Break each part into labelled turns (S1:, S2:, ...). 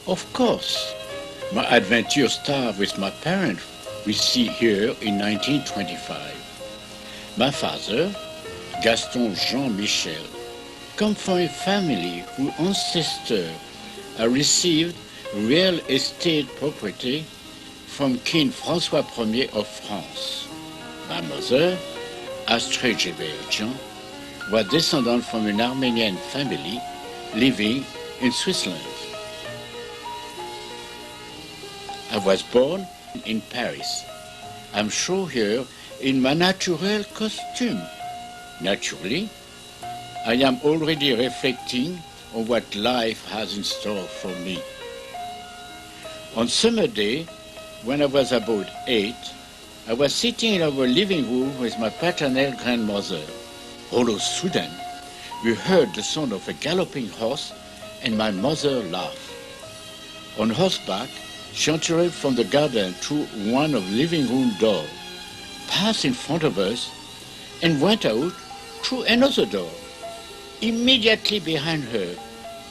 S1: Of course, my adventure started with my parents we see here in 1925. My father, Gaston Jean Michel, come from a family whose ancestors had received real estate property from King François Ier of France. My mother, Astrid Gebertian, was descendant from an Armenian family living in Switzerland. I was born in Paris. I'm shown here in my natural costume. Naturally, I am already reflecting on what life has in store for me. On summer day, when I was about 8, I was sitting in our living room with my paternal grandmother. All of a sudden, we heard the sound of a galloping horse and my mother laughed. On horseback, she entered from the garden through one of the living room doors, passed in front of us, and went out through another door. Immediately behind her,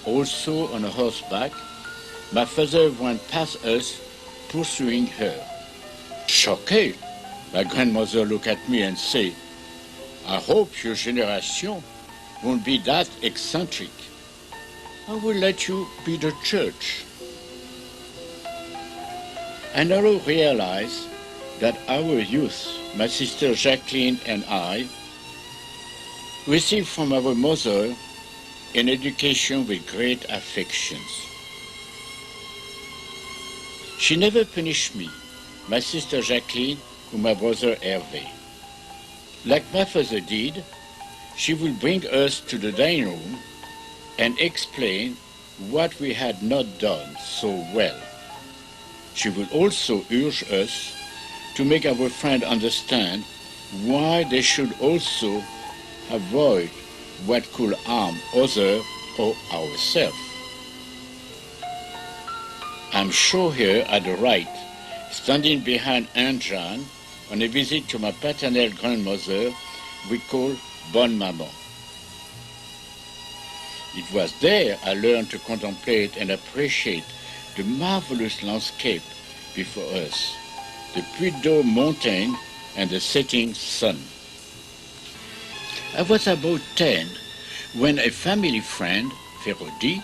S1: also on a horseback, my father went past us, pursuing her. Shocked, my grandmother looked at me and said, "I hope your generation won't be that eccentric. I will let you be the church." I now realize that our youth, my sister Jacqueline and I, received from our mother an education with great affections. She never punished me, my sister Jacqueline, or my brother Hervé. Like my father did, she would bring us to the dining room and explain what we had not done so well. She would also urge us to make our friends understand why they should also avoid what could harm others or ourselves. I'm sure here at the right, standing behind Aunt Jeanne on a visit to my paternal grandmother we call Bonne Maman. It was there I learned to contemplate and appreciate the marvelous landscape before us, the Puy d'Or mountain and the setting sun. I was about 10 when a family friend, Ferrodi,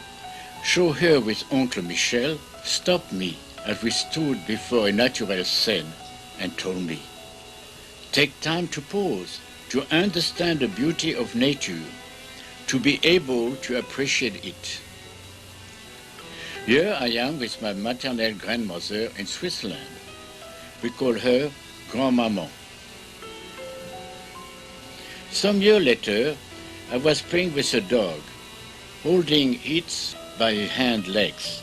S1: showed her with Uncle Michel, stopped me as we stood before a natural scene and told me, "Take time to pause, to understand the beauty of nature, to be able to appreciate it." Here I am with my maternal grandmother in Switzerland. We call her Grand-Maman. Some years later, I was playing with a dog, holding it by hind legs.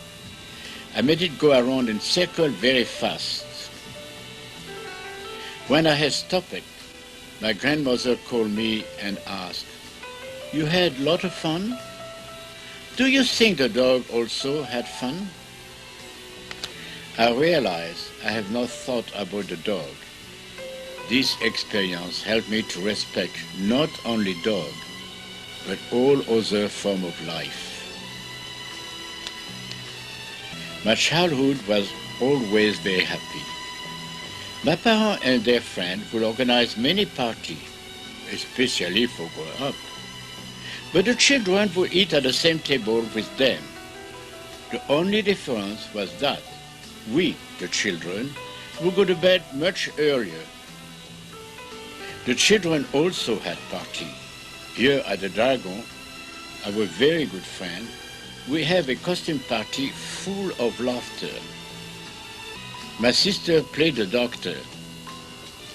S1: I made it go around in circles very fast. When I had stopped it, my grandmother called me and asked, "You had a lot of fun? Do you think the dog also had fun?" I realized I have not thought about the dog. This experience helped me to respect not only dog, but all other forms of life. My childhood was always very happy. My parents and their friends would organize many parties, especially for grown-up. But the children would eat at the same table with them. The only difference was that we, the children, would go to bed much earlier. The children also had parties. Here at the Dragon, our very good friend, we have a costume party full of laughter. My sister played the doctor,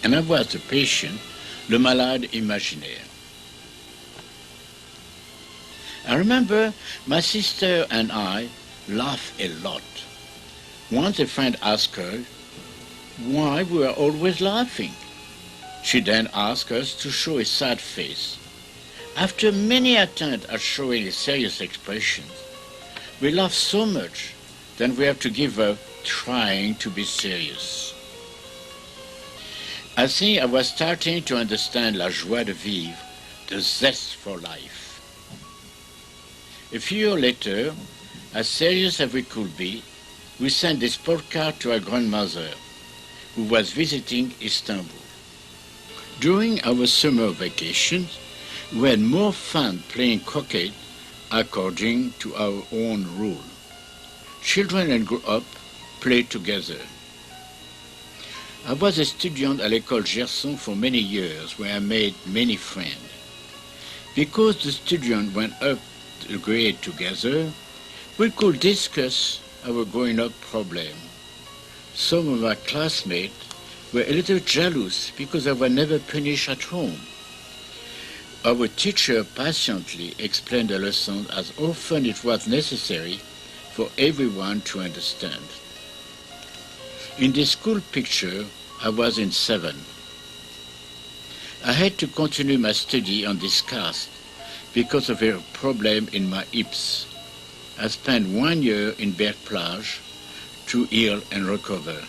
S1: and I was the patient, le malade imaginaire. I remember my sister and I laughed a lot. Once a friend asked her why we were always laughing. She then asked us to show a sad face. After many attempts at showing a serious expression, we laughed so much that we have to give up trying to be serious. I think I was starting to understand la joie de vivre, the zest for life. A few years later, As serious as we could be, we sent this postcard to our grandmother, who was visiting Istanbul. During our summer vacations, we had more fun playing croquet according to our own rule. Children and grown-up played together. I was a student at l'École Gerson for many years, where I made many friends. Because the students went up the grade together, we could discuss our growing-up problem. Some of my classmates were a little jealous because I was never punished at home. Our teacher patiently explained the lesson as often it was necessary for everyone to understand. In this school picture, I was in 7. I had to continue my study on this cast because of a problem in my hips. I spent 1 year in Berck-Plage to heal and recover.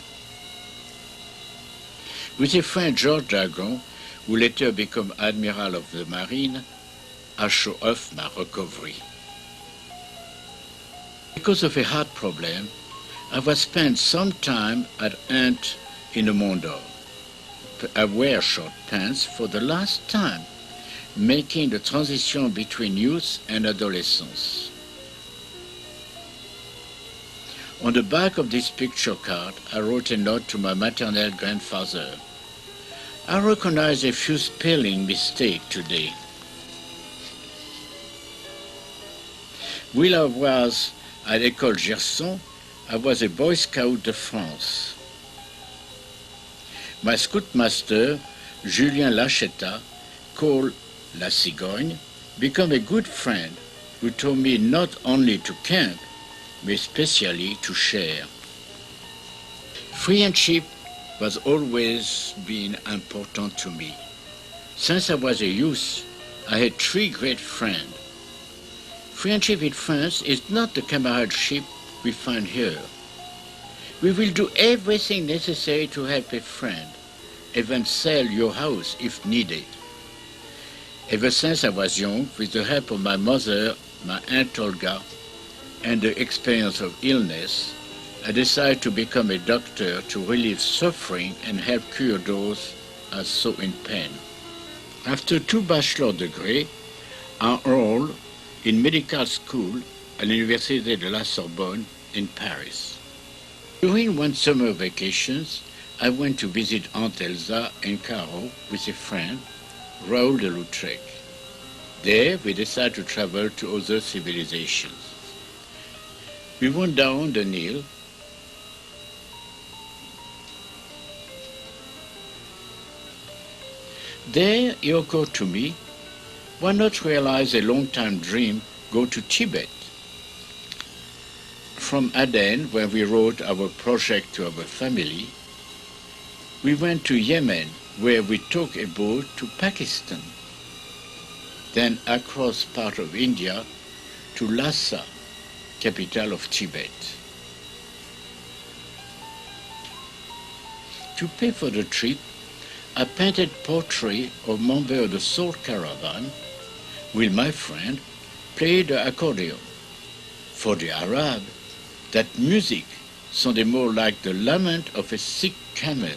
S1: With a friend, George Dragon, who later became Admiral of the Marine, I show off my recovery. Because of a heart problem, I was spent some time at Aunt in the Mondor. I wear short pants for the last time, making the transition between youth and adolescence. On the back of this picture card, I wrote a note to my maternal grandfather. I recognize a few spelling mistakes today. While I was at l'École Gerson, I was a Boy Scout de France. My scoutmaster, Julien Lachetta, called La Cigogne, became a good friend who told me not only to camp, but especially to share. Friendship was always been important to me. Since I was a youth, I had 3 great friends. Friendship in France is not the comradeship we find here. We will do everything necessary to help a friend, even sell your house if needed. Ever since I was young, with the help of my mother, my Aunt Olga, and the experience of illness, I decided to become a doctor to relieve suffering and help cure those who are so in pain. After 2 bachelor degrees, I enrolled in medical school at l'Université de la Sorbonne in Paris. During one summer vacations, I went to visit Aunt Elsa and Caro with a friend, Raoul de Lautrec. There, we decided to travel to other civilizations. We went down the Nile. There it occurred to me, why not realize a long-time dream, go to Tibet? From Aden, where we wrote our project to our family, we went to Yemen, where we took a boat to Pakistan, then across part of India to Lhasa, capital of Tibet. To pay for the trip, I painted portraits of members of the Soul Caravan, while my friend played the accordion. For the Arab, that music sounded more like the lament of a sick camel.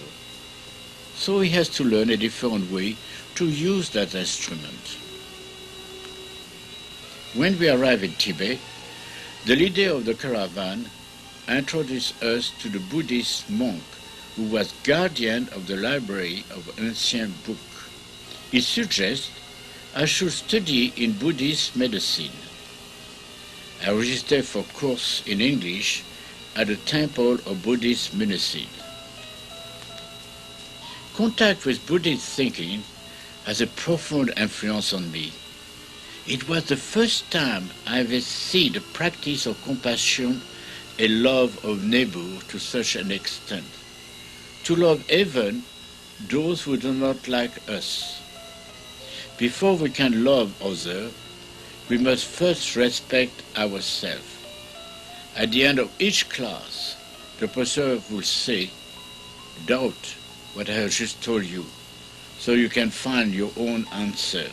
S1: So he has to learn a different way to use that instrument. When we arrived in Tibet, the leader of the caravan introduced us to the Buddhist monk who was guardian of the library of ancient books. He suggested I should study in Buddhist medicine. I registered for course in English at the Temple of Buddhist Medicine. Contact with Buddhist thinking has a profound influence on me. It was the first time I ever seen the practice of compassion and love of neighbor to such an extent. To love even those who do not like us. Before we can love others, we must first respect ourselves. At the end of each class, the professor will say, doubt what I have just told you, so you can find your own answer.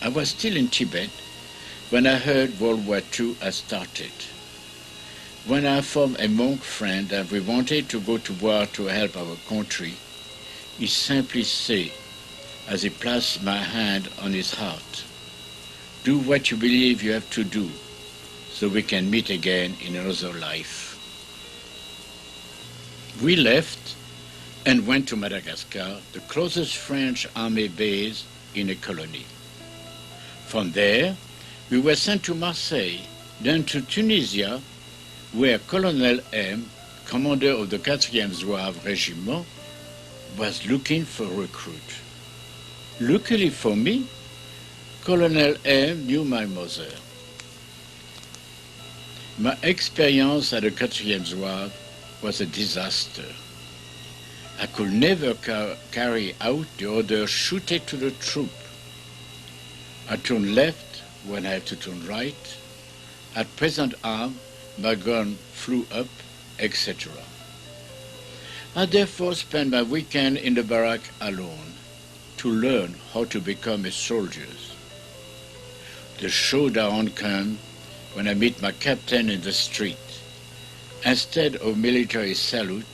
S1: I was still in Tibet when I heard World War II had started. When I informed a monk friend that we wanted to go to war to help our country, he simply said, as he placed my hand on his heart, "Do what you believe you have to do, so we can meet again in another life." We left and went to Madagascar, the closest French army base in a colony. From there, we were sent to Marseille, then to Tunisia, where Colonel M, commander of the 4e Zouave Regiment, was looking for a recruit. Luckily for me, Colonel M knew my mother. My experience at the 4e Zouave was a disaster. I could never carry out the order "shoot it to the troop." I turned left when I had to turn right. At present arm, my gun flew up, etc. I therefore spent my weekend in the barrack alone to learn how to become a soldier. The showdown came when I meet my captain in the street. Instead of military salute,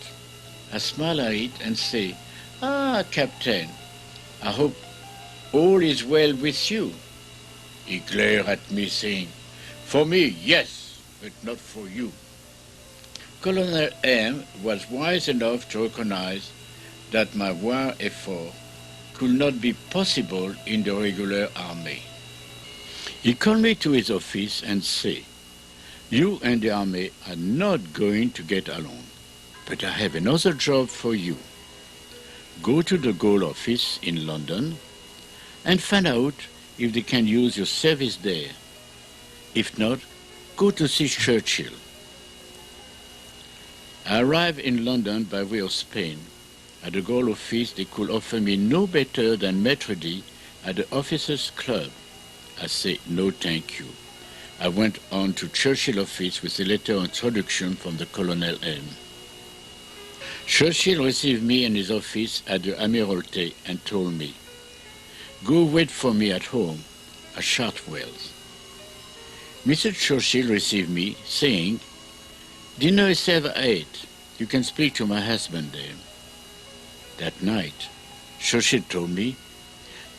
S1: I smile at it and say, "Ah, Captain, I hope all is well with you." He glared at me saying, "For me, yes, but not for you." Colonel M was wise enough to recognize that my war effort could not be possible in the regular army. He called me to his office and said, "You and the army are not going to get along, but I have another job for you. Go to the Gold office in London and find out if they can use your service there. If not, go to see Churchill." I arrived in London by way of Spain. At the Gold office, they could offer me no better than maître d' at the officers' club. I said, "No, thank you." I went on to Churchill office with a letter of introduction from the Colonel M. Churchill received me in his office at the Admiralty and told me, "Go wait for me at home at Chartwell's." Mr. Churchill received me, saying, "Dinner is served at 8. You can speak to my husband there." That night, Churchill told me,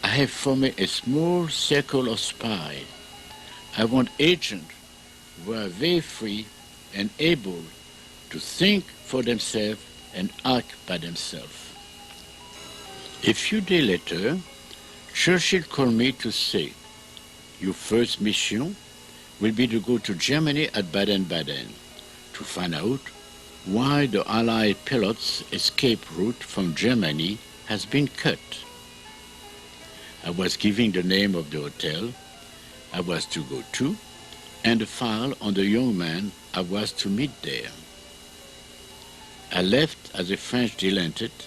S1: "I have formed a small circle of spies. I want agents who are very free and able to think for themselves and act by themselves." A few days later, Churchill called me to say, "Your first mission will be to go to Germany at Baden-Baden to find out why the Allied pilots' escape route from Germany has been cut." I was giving the name of the hotel I was to go to and the file on the young man I was to meet there. I left as a French dilettante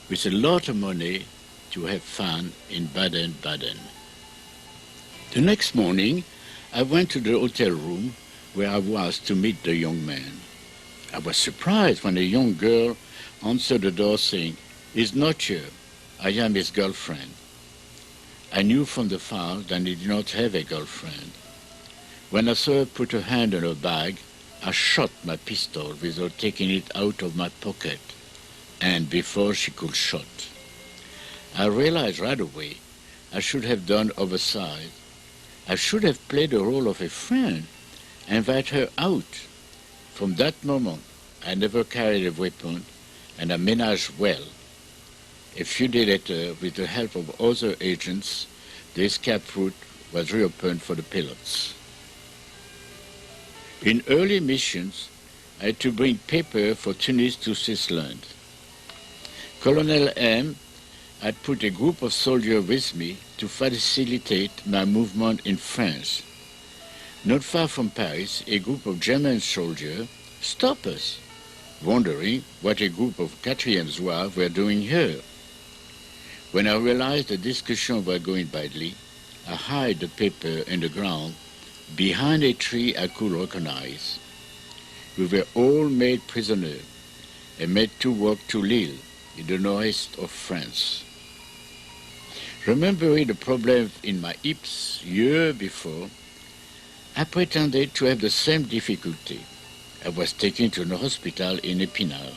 S1: with a lot of money to have fun in Baden-Baden. The next morning, I went to the hotel room where I was to meet the young man. I was surprised when a young girl answered the door saying, "He's not here. I am his girlfriend." I knew from the file that he did not have a girlfriend. When I saw her put her hand in her bag, I shot my pistol without taking it out of my pocket, and before she could shoot. I realized right away I should have done oversight. I should have played the role of a friend and invite her out. From that moment, I never carried a weapon, and I managed well. A few days later, with the help of other agents, the escape route was reopened for the pilots. In early missions, I had to bring paper for Tunis to Switzerland. Colonel M had put a group of soldiers with me to facilitate my movement in France. Not far from Paris, a group of German soldiers stopped us, wondering what a group of 4e Zouave were doing here. When I realized the discussion was going badly, I hid the paper in the ground behind a tree I could recognize. We were all made prisoners and made to walk to Lille, in the northeast of France. Remembering the problem in my hips year before, I pretended to have the same difficulty. I was taken to a hospital in Épinal,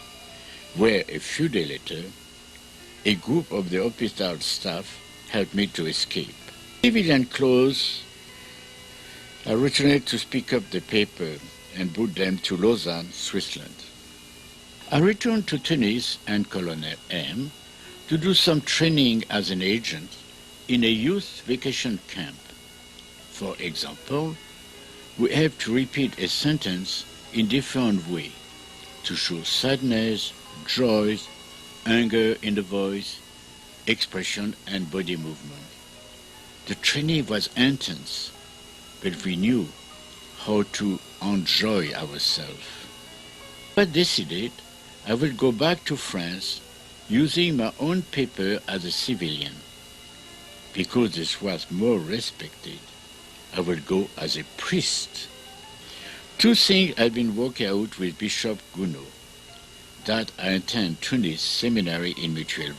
S1: where a few days later, a group of the hospital staff helped me to escape. Civilian clothes, I returned to pick up the paper and brought them to Lausanne, Switzerland. I returned to Tunis and Colonel M to do some training as an agent in a youth vacation camp. For example, we have to repeat a sentence in different ways to show sadness, joy, anger in the voice, expression, and body movement. The training was intense, but we knew how to enjoy ourselves. I decided I will go back to France using my own paper as a civilian. Because this was more respected, I will go as a priest. Two things I've been working out with Bishop Gounod, that I attend Tunis seminary in Michel,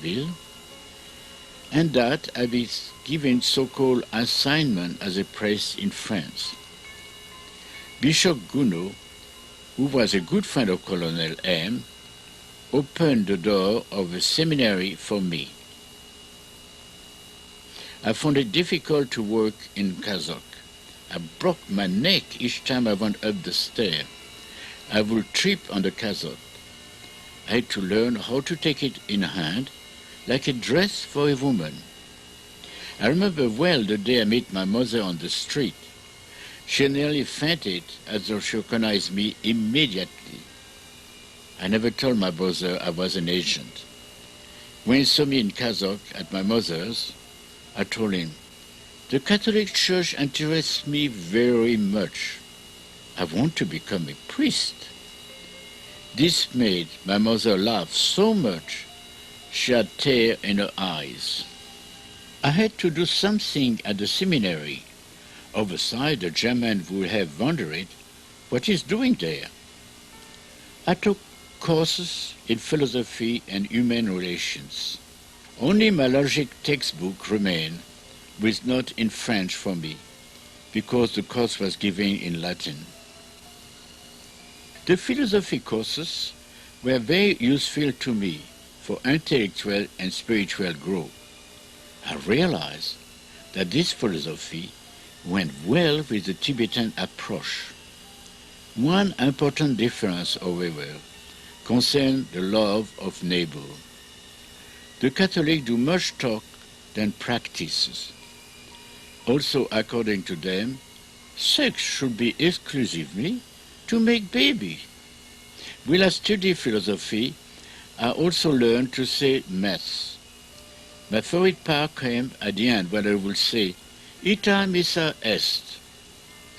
S1: and that I be given so-called assignment as a priest in France. Bishop Gounod, who was a good friend of Colonel M, opened the door of the seminary for me. I found it difficult to work in Kazakh. I broke my neck each time I went up the stair. I would trip on the Kazakh. I had to learn how to take it in hand, like a dress for a woman. I remember well the day I met my mother on the street. She nearly fainted as though she recognized me immediately. I never told my brother I was an agent. When he saw me in Kazakh at my mother's, I told him, "The Catholic Church interests me very much. I want to become a priest." This made my mother laugh so much she had tears in her eyes. I had to do something at the seminary. Overside, the German would have wondered what he's doing there. I took courses in philosophy and human relations. Only my logic textbook remained, with notes in French for me, because the course was given in Latin. The philosophy courses were very useful to me for intellectual and spiritual growth. I realized that this philosophy went well with the Tibetan approach. One important difference, however, concerned the love of neighbor. The Catholics do much talk than practices. Also, according to them, sex should be exclusively to make baby. While I study philosophy, I also learned to say Mass. My favorite part came at the end when I would say, Ita missa est.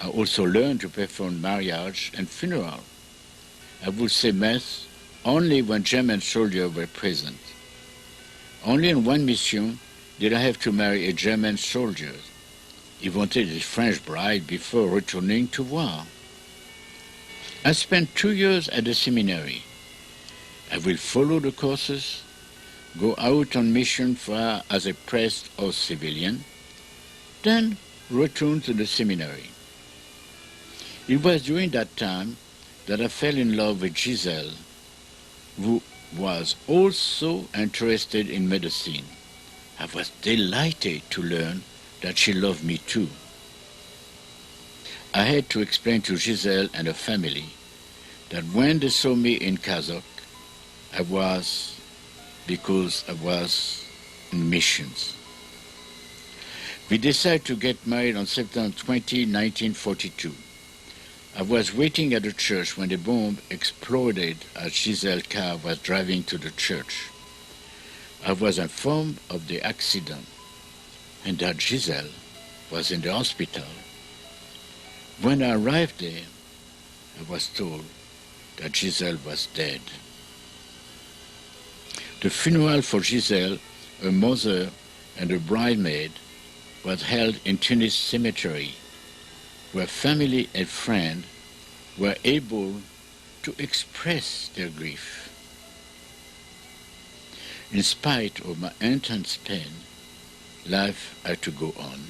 S1: I also learned to perform marriage and funeral. I would say Mass only when German soldiers were present. Only in one mission did I have to marry a German soldier. He wanted his French bride before returning to war. I spent 2 years at the seminary. I will follow the courses, go out on mission as a priest or civilian, then return to the seminary. It was during that time that I fell in love with Giselle, who was also interested in medicine. I was delighted to learn that she loved me too. I had to explain to Giselle and her family that when they saw me in Kazakh, because I was in missions. We decided to get married on September 20, 1942. I was waiting at the church when the bomb exploded as Giselle's car was driving to the church. I was informed of the accident and that Giselle was in the hospital. When I arrived there, I was told that Giselle was dead. The funeral for Giselle, her mother, and her bridesmaid was held in Tunis Cemetery, where family and friends were able to express their grief. In spite of my intense pain, life had to go on.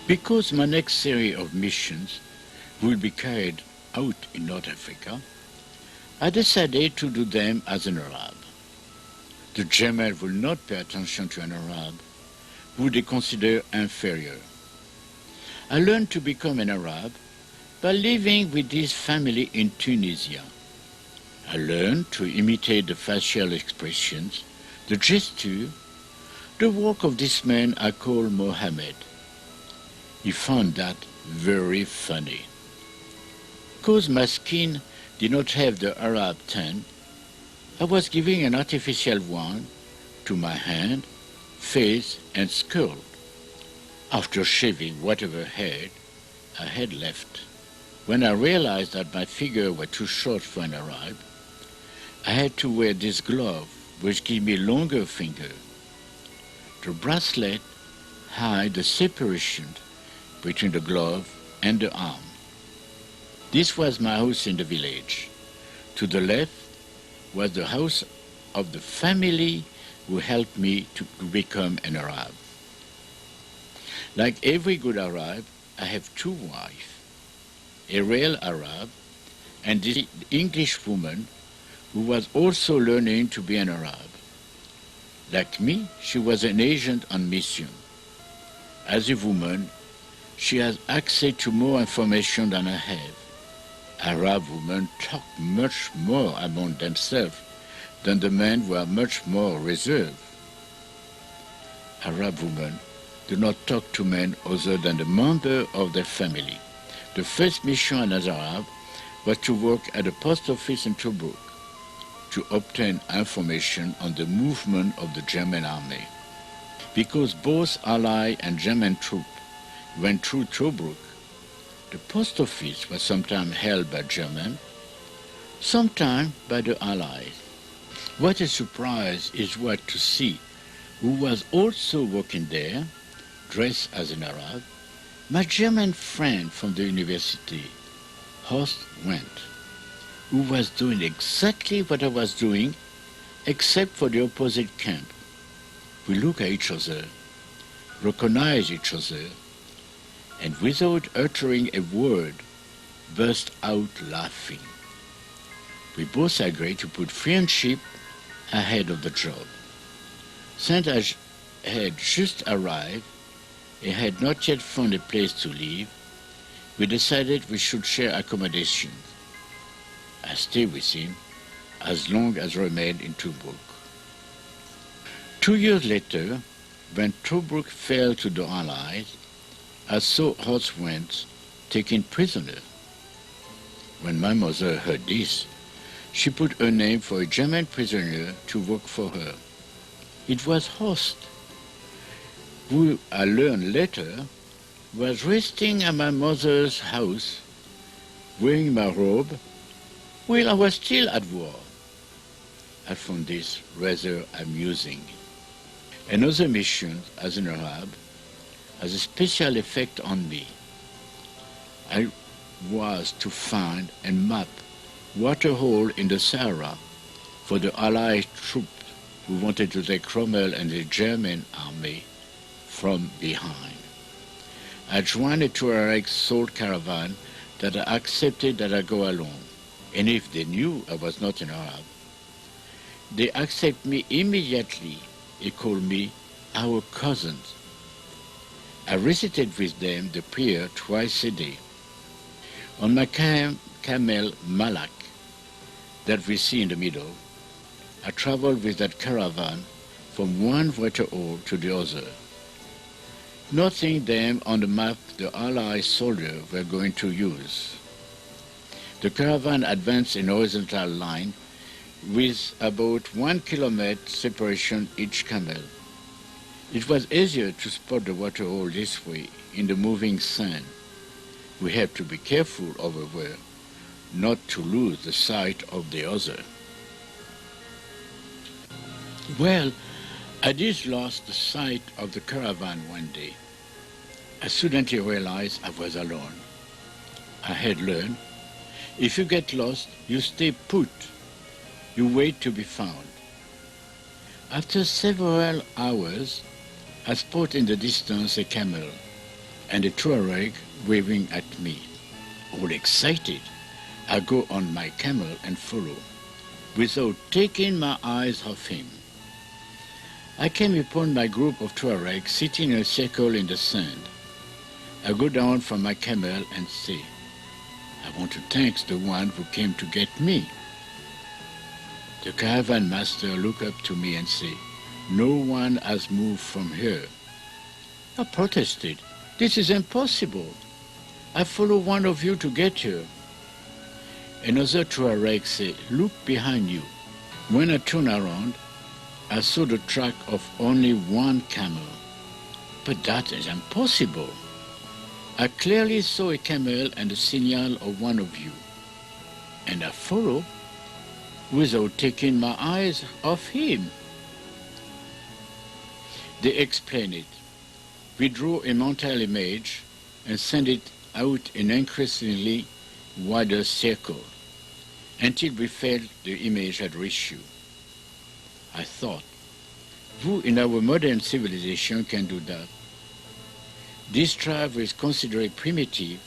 S1: Because my next series of missions will be carried out in North Africa, I decided to do them as an Arab. The Germans will not pay attention to an Arab who they consider inferior. I learned to become an Arab by living with this family in Tunisia. I learned to imitate the facial expressions, the gesture, the work of this man I call Mohammed. He found that very funny. Because my skin did not have the Arab tan, I was giving an artificial one to my hand, face, and skull, after shaving whatever hair I had left. When I realized that my figure was too short for an Arab, I had to wear this glove, which gave me longer finger. The bracelet hid the separation between the glove and the arm. This was my house in the village. To the left was the house of the family who helped me to become an Arab. Like every good Arab, I have two wives, a real Arab and this English woman who was also learning to be an Arab. Like me, she was an agent on mission. As a woman, she has access to more information than I have. Arab women talk much more among themselves than the men who are much more reserved. Arab women do not talk to men other than the member of their family. The first mission as Arab was to work at the post office in Tobruk to obtain information on the movement of the German army. Because both Allied and German troops went through Tobruk, the post office was sometimes held by Germans, sometimes by the Allies. What a surprise is what to see who was also working there, dressed as an Arab, my German friend from the university, Horst Wendt, who was doing exactly what I was doing, except for the opposite camp. We look at each other, recognize each other, and without uttering a word, burst out laughing. We both agreed to put friendship ahead of the job. Since I had just arrived and had not yet found a place to live, we decided we should share accommodation. I stayed with him as long as I remained in Tobruk. 2 years later, when Tobruk fell to the Allies, I saw Horst Wendt taken prisoner. When my mother heard this, she put her name for a German prisoner to work for her. It was Horst, who I learned later was resting at my mother's house, wearing my robe, while I was still at war. I found this rather amusing. Another mission as an Arab has a special effect on me. I was to find and map waterhole in the Sahara for the Allied troops who wanted to take Rommel and the German army from behind. I joined a Tuareg salt caravan that I accepted that I go along, and if they knew I was not an Arab, they accepted me immediately. They called me our cousins. I recited with them the prayer twice a day. On my camel Malak, that we see in the middle, I traveled with that caravan from one waterhole to the other, noting them on the map the Allied soldiers were going to use. The caravan advanced in horizontal line with about 1 kilometer separation each camel. It was easier to spot the waterhole this way in the moving sand. We had to be careful over there not to lose the sight of the other. Well, I did lose the sight of the caravan one day. I suddenly realized I was alone. I had learned, if you get lost, you stay put. You wait to be found. After several hours, I spotted in the distance a camel. and a Tuareg waving at me. All excited, I go on my camel and follow, without taking my eyes off him. I came upon my group of Tuaregs sitting in a circle in the sand. I go down from my camel and say, I want to thank the one who came to get me. The caravan master look up to me and say, no one has moved from here. I protested, this is impossible. I follow one of you to get here. Another Tuareg said, look behind you. When I turned around, I saw the track of only one camel. But that is impossible. I clearly saw a camel and the signal of one of you. And I followed without taking my eyes off him. They explained it. We drew a mental image and sent it out in an increasingly wider circle until we felt the image had reached you. I thought, who in our modern civilization can do that? This tribe was considered primitive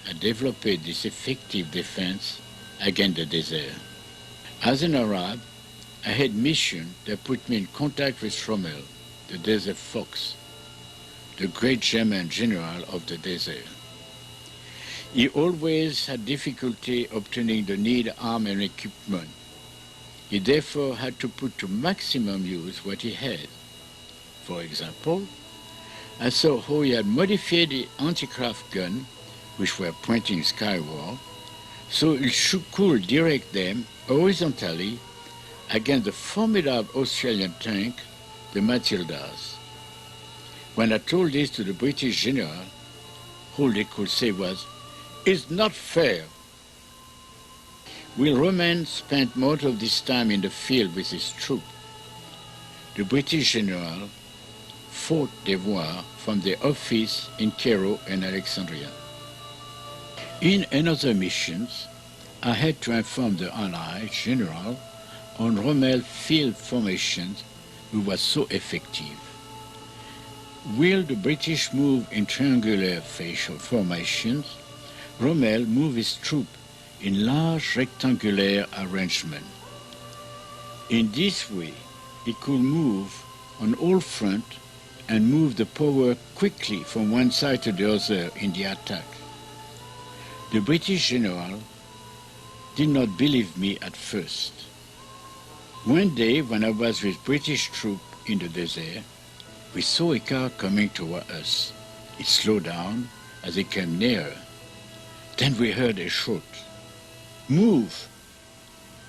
S1: and developed this effective defense against the desert. As an Arab, I had mission that put me in contact with Rommel, the desert fox, the great German general of the desert. He always had difficulty obtaining the needed arms and equipment. He therefore had to put to maximum use what he had. For example, I saw how he had modified the anti-craft gun, which were pointing skyward, so it could direct them horizontally against the formidable Australian tank, the Matildas. When I told this to the British general, all they could say was, "It's not fair." Will Roman spent most of this time in the field with his troop. The British general fought devoir from their office in Cairo and Alexandria. In another missions, I had to inform the Allied general on Rommel's field formations, which was so effective. While the British moved in triangular facial formations, Rommel moved his troops in large rectangular arrangement. In this way, he could move on all fronts and move the power quickly from one side to the other in the attack. The British general did not believe me at first. One day, when I was with British troops in the desert, we saw a car coming toward us. It slowed down as it came nearer. Then we heard a shout, "Move!"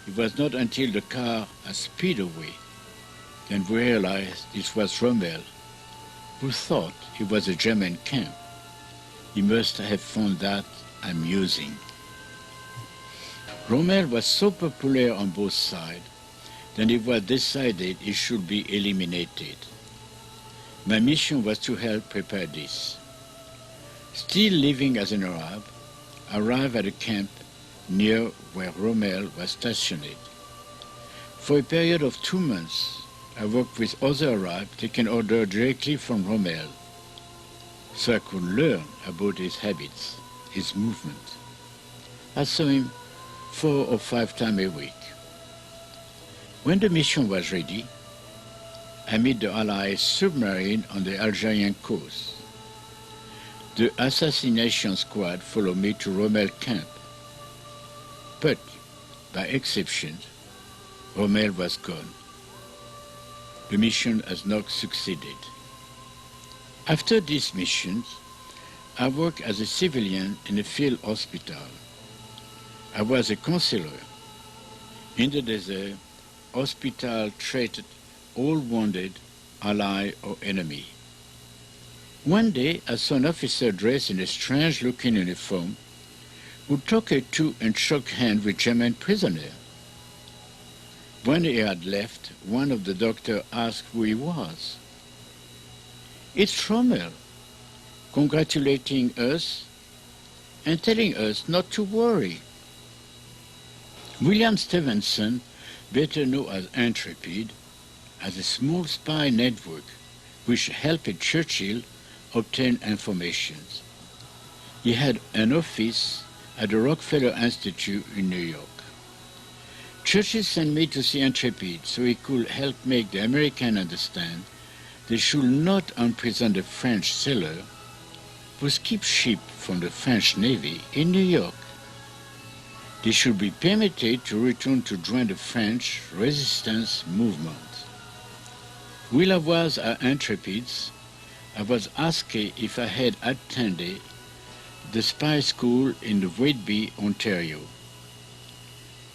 S1: It was not until the car had sped away that we realized it was Rommel, who thought it was a German camp. He must have found that amusing. Rommel was so popular on both sides that it was decided he should be eliminated. My mission was to help prepare this. Still living as an Arab, I arrived at a camp near where Rommel was stationed. For a period of 2 months, I worked with other Arabs taking orders directly from Rommel, so I could learn about his habits, his movement. I saw him 4 or 5 times a week. When the mission was ready, I met the Allied submarine on the Algerian coast. The assassination squad followed me to Rommel camp. But, by exception, Rommel was gone. The mission has not succeeded. After these missions, I worked as a civilian in a field hospital. I was a counselor. In the desert, hospital treated all wounded, ally or enemy. One day, I saw an officer dressed in a strange-looking uniform who took to and shook hands with German prisoners. When he had left, one of the doctors asked who he was. "It's Rommel, congratulating us and telling us not to worry." William Stevenson, better known as Intrepid, has a small spy network which helped Churchill obtain information. He had an office at the Rockefeller Institute in New York. Churchill sent me to see Intrepid so he could help make the Americans understand they should not imprison the French sailor who keep ship from the French Navy in New York. They should be permitted to return to join the French resistance movement. While I was at Intrepid, I was asked if I had attended the spy school in Whitby, Ontario.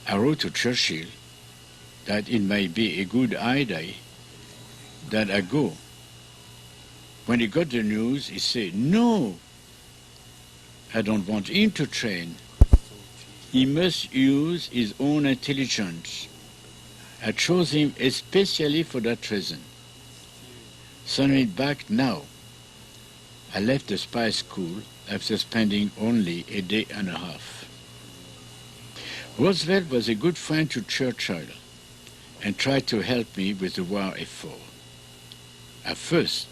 S1: I wrote to Churchill that it might be a good idea that I go. When he got the news, he said, "No, I don't want him to train. He must use his own intelligence. I chose him especially for that reason." Sending it back now. I left the spy school after spending only a day and a half. Roosevelt was a good friend to Churchill and tried to help me with the war effort. At first,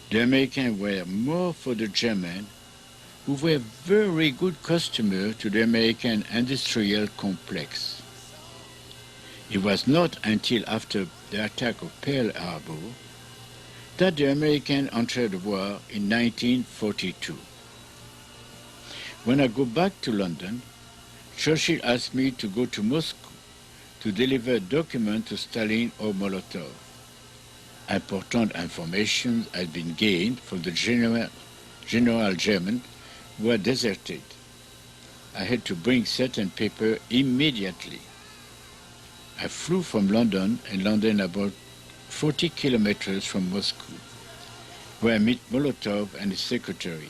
S1: the Americans were more for the Germans, who were very good customers to the American industrial complex. It was not until after the attack of Pearl Harbor that the Americans entered the war in 1942. When I go back to London, Churchill asked me to go to Moscow to deliver a document to Stalin or Molotov. Important information had been gained from the General German who had deserted. I had to bring certain paper immediately. I flew from London and landed about 40 kilometers from Moscow, where I met Molotov and his secretary.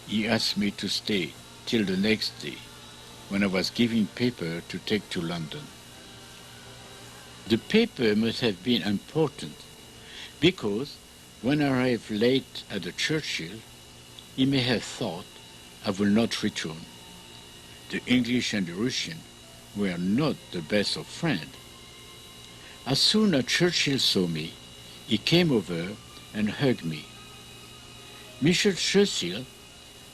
S1: He asked me to stay till the next day, when I was giving paper to take to London. The paper must have been important, because when I arrived late at the Churchill, he may have thought I will not return. The English and the Russian were not the best of friends. As soon as Churchill saw me, he came over and hugged me. Michel Churchill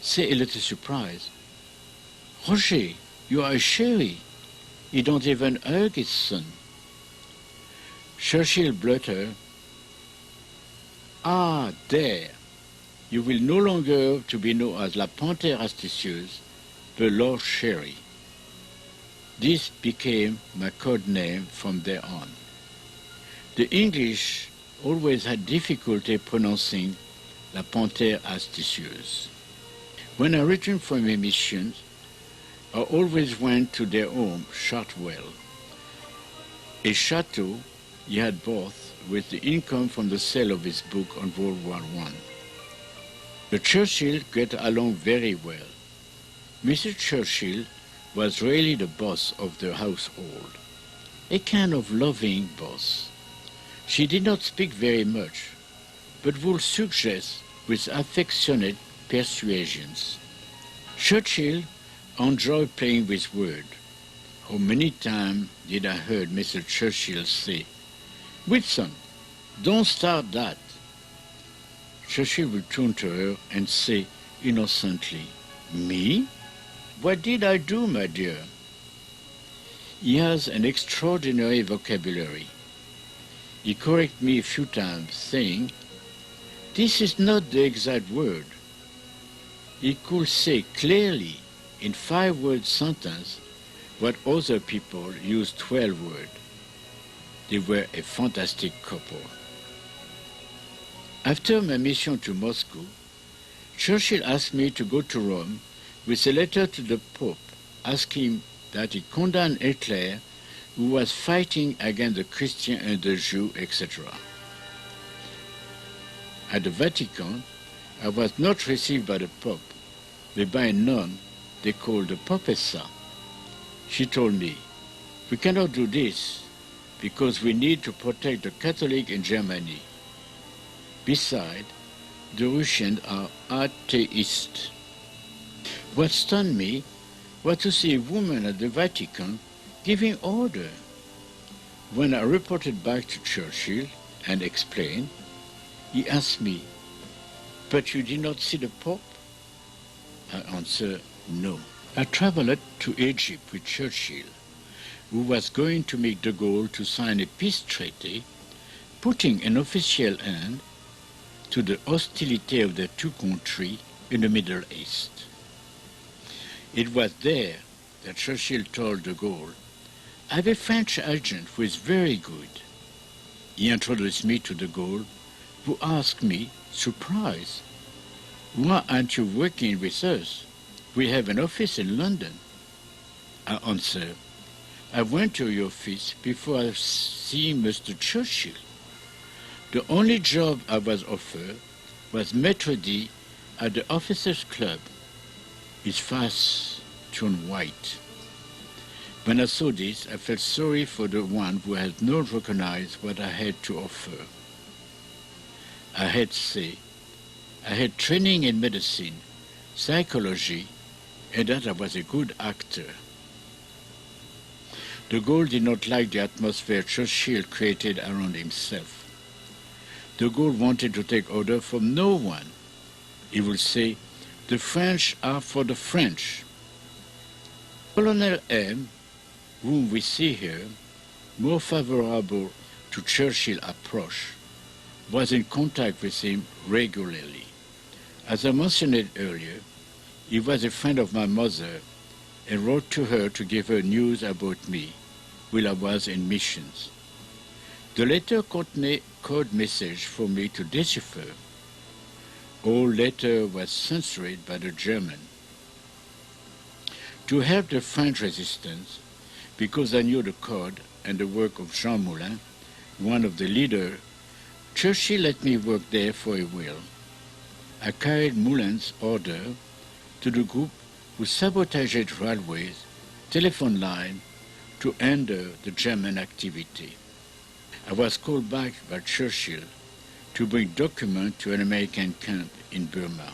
S1: said a little surprised, "Roger, you are a sherry. He don't even hug his son." Churchill blurted, "Ah, there, you will no longer to be known as La Panthère Astucieuse, but Lord Sherry." This became my code name from there on. The English always had difficulty pronouncing La Panthère Astucieuse. When I returned from a mission, I always went to their home, Chartwell, a chateau he had bought with the income from the sale of his book on World War I. The Churchill got along very well. Mrs. Churchill was really the boss of the household, a kind of loving boss. She did not speak very much, but would suggest with affectionate persuasions. Churchill enjoyed playing with words. How many times did I hear Mr. Churchill say, "Winston, don't start that." Churchill would turn to her and say innocently, "Me? What did I do, my dear?" He has an extraordinary vocabulary. He corrected me a few times, saying, "This is not the exact word." He could say clearly in 5-word sentence what other people use 12 words. They were a fantastic couple. After my mission to Moscow, Churchill asked me to go to Rome with a letter to the Pope asking that he condemn Hitler, who was fighting against the Christian and the Jew, etc. At the Vatican, I was not received by the Pope, but by a nun they called the Popessa. She told me, "We cannot do this because we need to protect the Catholic in Germany. Besides, the Russians are atheists." What stunned me was to see a woman at the Vatican giving order. When I reported back to Churchill and explained, he asked me, But you did not see the Pope? I answered, no. I traveled to Egypt with Churchill, who was going to make de Gaulle to sign a peace treaty, putting an official end to the hostility of the two countries in the Middle East. It was there that Churchill told de Gaulle, I have a French agent who is very good. He introduced me to de Gaulle, who asked me, surprised, why aren't you working with us? We have an office in London. I answered, I went to your office before I seeing Mr. Churchill. The only job I was offered was maitre d' at the officers' club. His face turned white. When I saw this, I felt sorry for the one who had not recognized what I had to offer. I had say, I had training in medicine, psychology, and that I was a good actor. De Gaulle did not like the atmosphere Churchill created around himself. De Gaulle wanted to take order from no one. He would say, the French are for the French. Colonel M, whom we see here, more favorable to Churchill's approach, was in contact with him regularly. As I mentioned earlier, he was a friend of my mother and wrote to her to give her news about me while I was in missions. The letter contained code message for me to decipher. All letter was censored by the German. To help the French resistance, because I knew the code and the work of Jean Moulin, one of the leaders, Churchill let me work there for a while. I carried Moulin's order to the group who sabotaged railways, telephone lines, to hinder the German activity. I was called back by Churchill to bring documents to an American camp in Burma.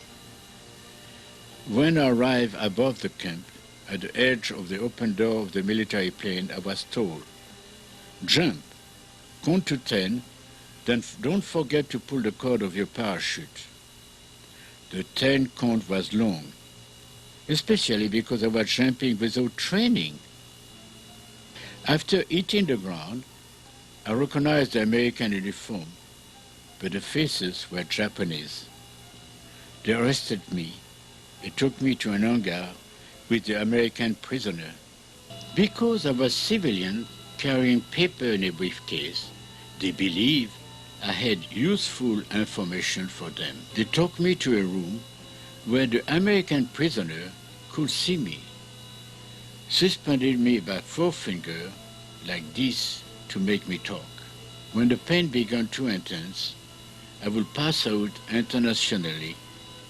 S1: When I arrived above the camp, at the edge of the open door of the military plane, I was told, jump, count to 10, then don't forget to pull the cord of your parachute. The 10 count was long, especially because I was jumping without training. After hitting the ground, I recognized the American uniform, but the faces were Japanese. They arrested me. They took me to an hangar with the American prisoner. Because I was civilian carrying paper in a briefcase, they believed I had useful information for them. They took me to a room where the American prisoner could see me, suspended me by forefinger like this to make me talk. When the pain began too intense, I would pass out internationally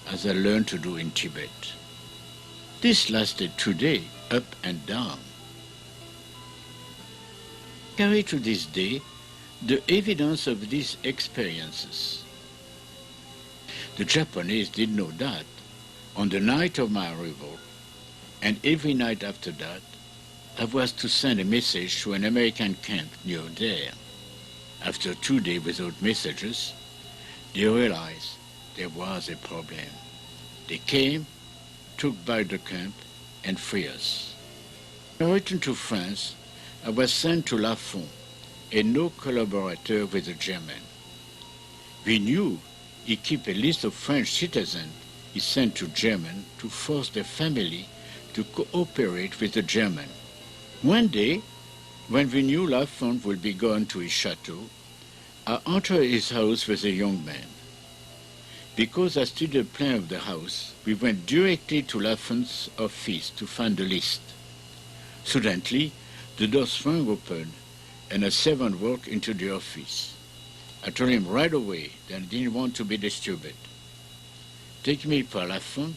S1: as I learned to do in Tibet. This lasted 2 days, up and down. Carry to this day the evidence of these experiences. The Japanese did know that on the night of my arrival, and every night after that, I was to send a message to an American camp near there. After 2 days without messages, they realized there was a problem. They came, took back the camp, and freed us. When I returned to France, I was sent to Lafont, a no collaborator with the German. We knew he kept a list of French citizens he sent to German to force their family to cooperate with the German. One day, when we knew Lafont would be gone to his chateau, I entered his house with a young man. Because I studied the plan of the house, we went directly to Lafont's office to find the list. Suddenly, the door swung open and a servant walked into the office. I told him right away that I didn't want to be disturbed. Taking me par Lafont,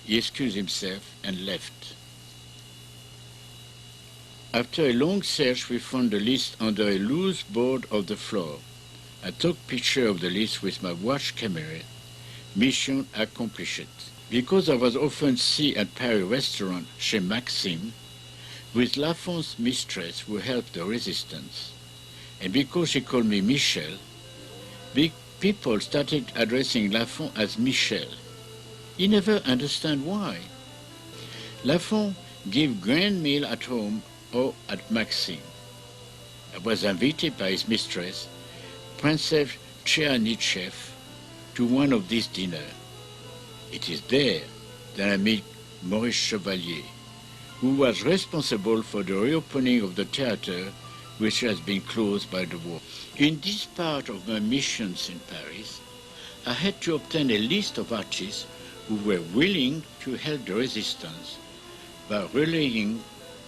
S1: he excused himself and left. After a long search, we found the list under a loose board of the floor. I took picture of the list with my watch camera. Mission accomplished. Because I was often seen at Paris restaurant chez Maxime, with Lafont's mistress who helped the resistance, and because she called me Michel, people started addressing Lafont as Michel. He never understand why. Lafont gave grand meal at home or at Maxime. I was invited by his mistress, Princess Tchernychev, to one of these dinners. It is there that I meet Maurice Chevalier, who was responsible for the reopening of the theater which has been closed by the war. In this part of my missions in Paris, I had to obtain a list of artists who were willing to help the resistance by relaying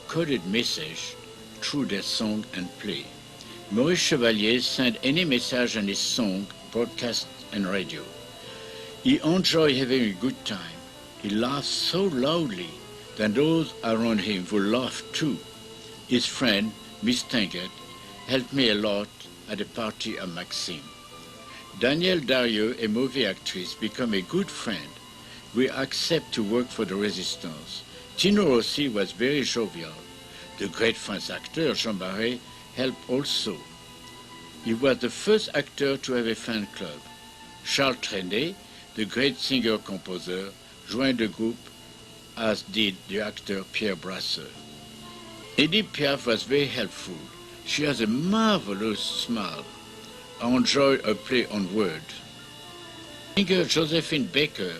S1: coded messages through their song and play. Maurice Chevalier sent any message on his song, broadcast and radio. He enjoyed having a good time. He laughed so loudly that those around him would laugh too. His friend, Miss Tankett, helped me a lot at the party at Maxime. Danielle Darieux, a movie actress, became a good friend. We accept to work for the resistance. Tino Rossi was very jovial. The great French actor Jean Barret helped also. He was the first actor to have a fan club. Charles Trenet, the great singer-composer, joined the group, as did the actor Pierre Brasseur. Edith Piaf was very helpful. She has a marvelous smile. I enjoyed her play on words. Singer Josephine Baker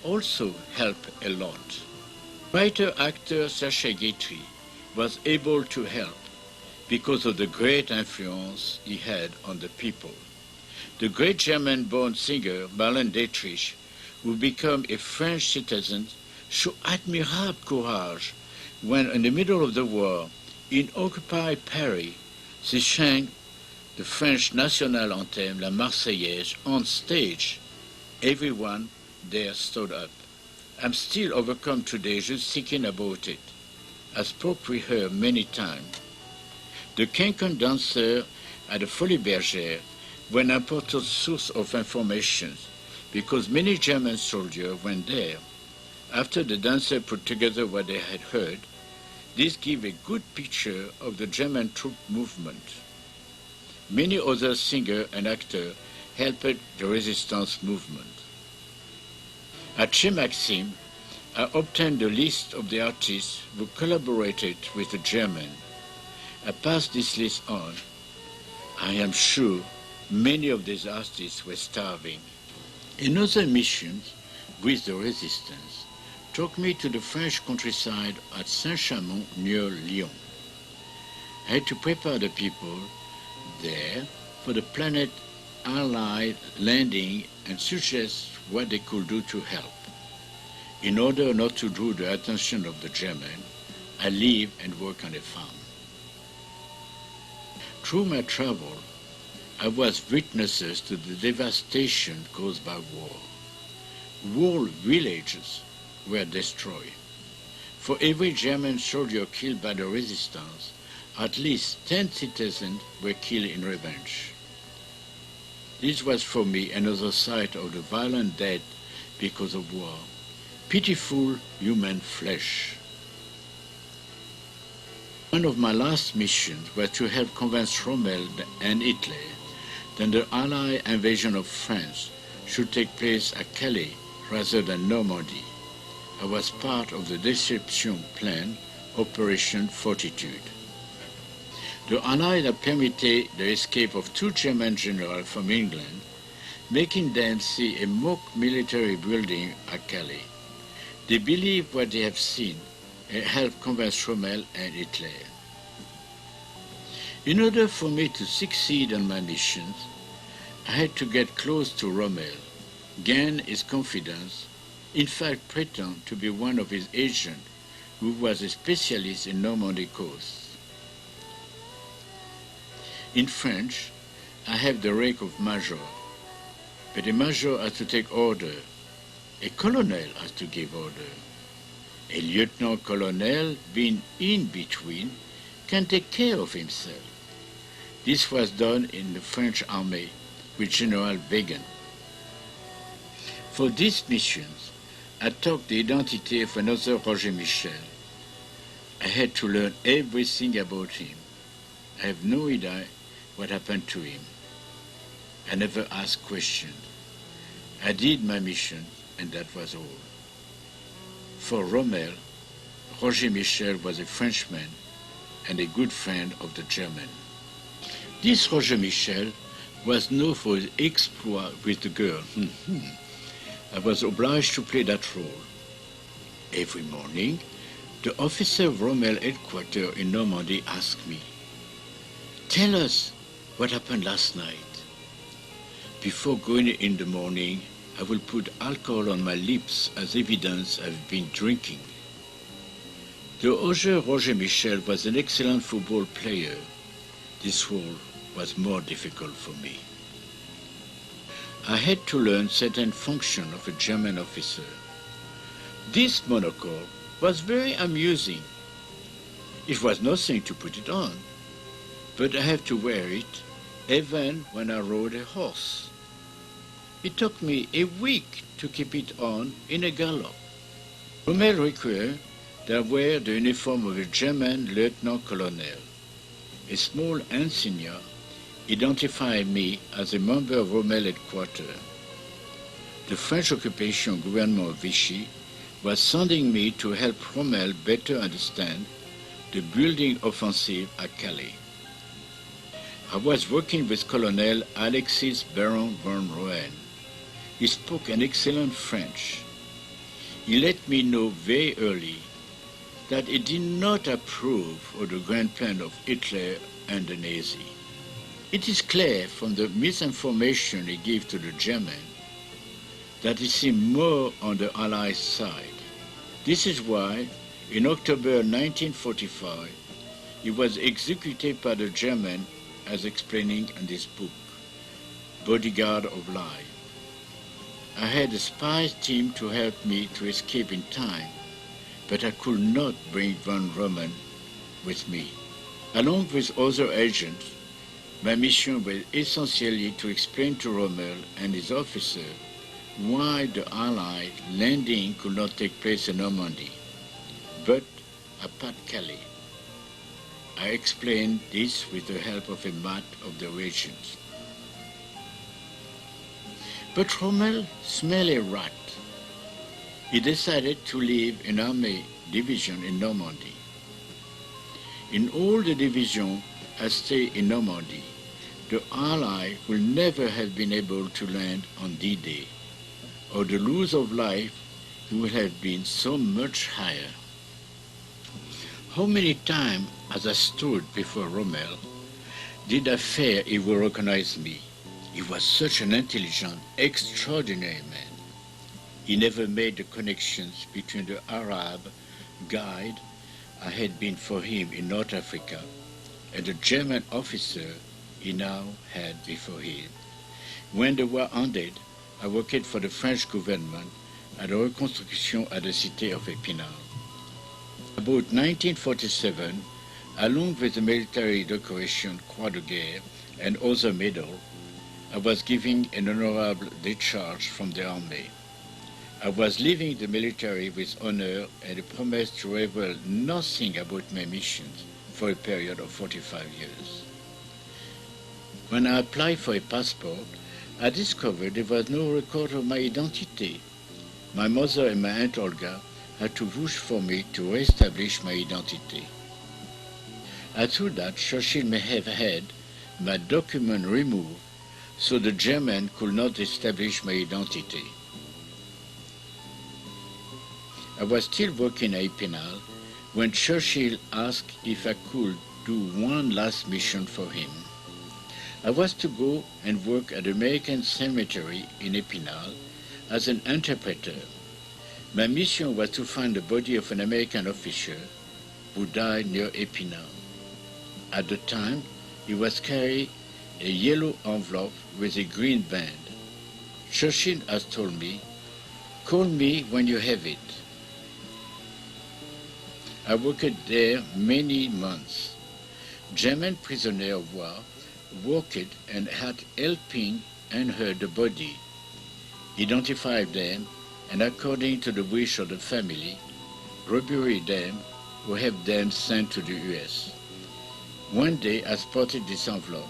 S1: also helped a lot. Writer-actor Sacha Guitry was able to help because of the great influence he had on the people. The great German-born singer Marlene Dietrich, who became a French citizen, showed admirable courage when, in the middle of the war, in occupied Paris, she sang the French national anthem, La Marseillaise, on stage. Everyone there stood up. I'm still overcome today just thinking about it. I spoke with her many times. The cancan dancer at the Folies Bergère were an important source of information because many German soldiers went there. After the dancer put together what they had heard, this gave a good picture of the German troop movement. Many other singers and actors helped the resistance movement. At Chez Maxime, I obtained a list of the artists who collaborated with the German. I passed this list on. I am sure many of these artists were starving. Another mission with the resistance took me to the French countryside at Saint-Chamond near Lyon. I had to prepare the people there for the Planet Allied landing and suggest what they could do to help. In order not to draw the attention of the German, I live and work on a farm. Through my travel, I was witnesses to the devastation caused by war. Whole villages were destroyed. For every German soldier killed by the resistance, at least 10 citizens were killed in revenge. This was for me another side of the violent death because of war. Pitiful human flesh. One of my last missions was to help convince Rommel and Hitler that the Allied invasion of France should take place at Calais rather than Normandy. I was part of the deception plan, Operation Fortitude. The Allies had permitted the escape of 2 German generals from England, making them see a mock military building at Calais. They believe what they have seen and help convince Rommel and Hitler. In order for me to succeed on my missions, I had to get close to Rommel, gain his confidence, in fact pretend to be one of his agents who was a specialist in Normandy coast. In French, I have the rank of major, but a major has to take order. A colonel has to give order. A lieutenant colonel, being in between, can take care of himself. This was done in the French army with General Weygand. For these missions, I took the identity of another Roger Michel. I had to learn everything about him. I have no idea what happened to him. I never asked questions. I did my mission, and that was all. For Rommel, Roger Michel was a Frenchman and a good friend of the German. This Roger Michel was known for his exploit with the girl. I was obliged to play that role. Every morning, the officer of Rommel headquarters in Normandy asked me, "Tell us what happened last night." Before going in the morning, I will put alcohol on my lips as evidence I've been drinking. The other Roger Michel was an excellent football player. This role was more difficult for me. I had to learn certain functions of a German officer. This monocle was very amusing. It was nothing to put it on, but I had to wear it even when I rode a horse. It took me a week to keep it on in a gallop. Rommel required that I wear the uniform of a German lieutenant colonel. A small insignia identified me as a member of Rommel headquarters. The French occupation government of Vichy was sending me to help Rommel better understand the building offensive at Calais. I was working with Colonel Alexis Baron von Rohen. He spoke an excellent French. He let me know very early that he did not approve of the grand plan of Hitler and the Nazis. It is clear from the misinformation he gave to the Germans that he seemed more on the Allies' side. This is why, in October 1945, he was executed by the Germans as explaining in this book, Bodyguard of Life. I had a spy team to help me to escape in time, but I could not bring von Roman with me. Along with other agents, my mission was essentially to explain to Rommel and his officer why the Allied landing could not take place in Normandy, but at Pas-de-Calais. I explained this with the help of a map of the regions. But Rommel smelled a rat. He decided to leave an army division in Normandy. In all the divisions that stayed in Normandy, the Allies would never have been able to land on D-Day, or the loss of life would have been so much higher. How many times as I stood before Rommel did I fear he would recognize me? He was such an intelligent, extraordinary man. He never made the connections between the Arab guide I had been for him in North Africa and the German officer he now had before him. When the war ended, I worked for the French government at the reconstruction at the city of Épinal. About 1947, along with the military decoration Croix de Guerre and other medals, I was given an honorable discharge from the army. I was leaving the military with honor and a promise to reveal nothing about my missions for a period of 45 years. When I applied for a passport, I discovered there was no record of my identity. My mother and my Aunt Olga had to vouch for me to re-establish my identity. I thought that Churchill may have had my document removed so the German could not establish my identity. I was still working at Épinal when Churchill asked if I could do one last mission for him. I was to go and work at the American cemetery in Épinal as an interpreter. My mission was to find the body of an American officer who died near Épinal. At the time, he was carrying a yellow envelope with a green band. Churchill has told me, "Call me when you have it." I worked there many months. German prisoners of war worked and had helping unearth the body, identified them, and according to the wish of the family, rebury them or have them sent to the US. One day I spotted this envelope.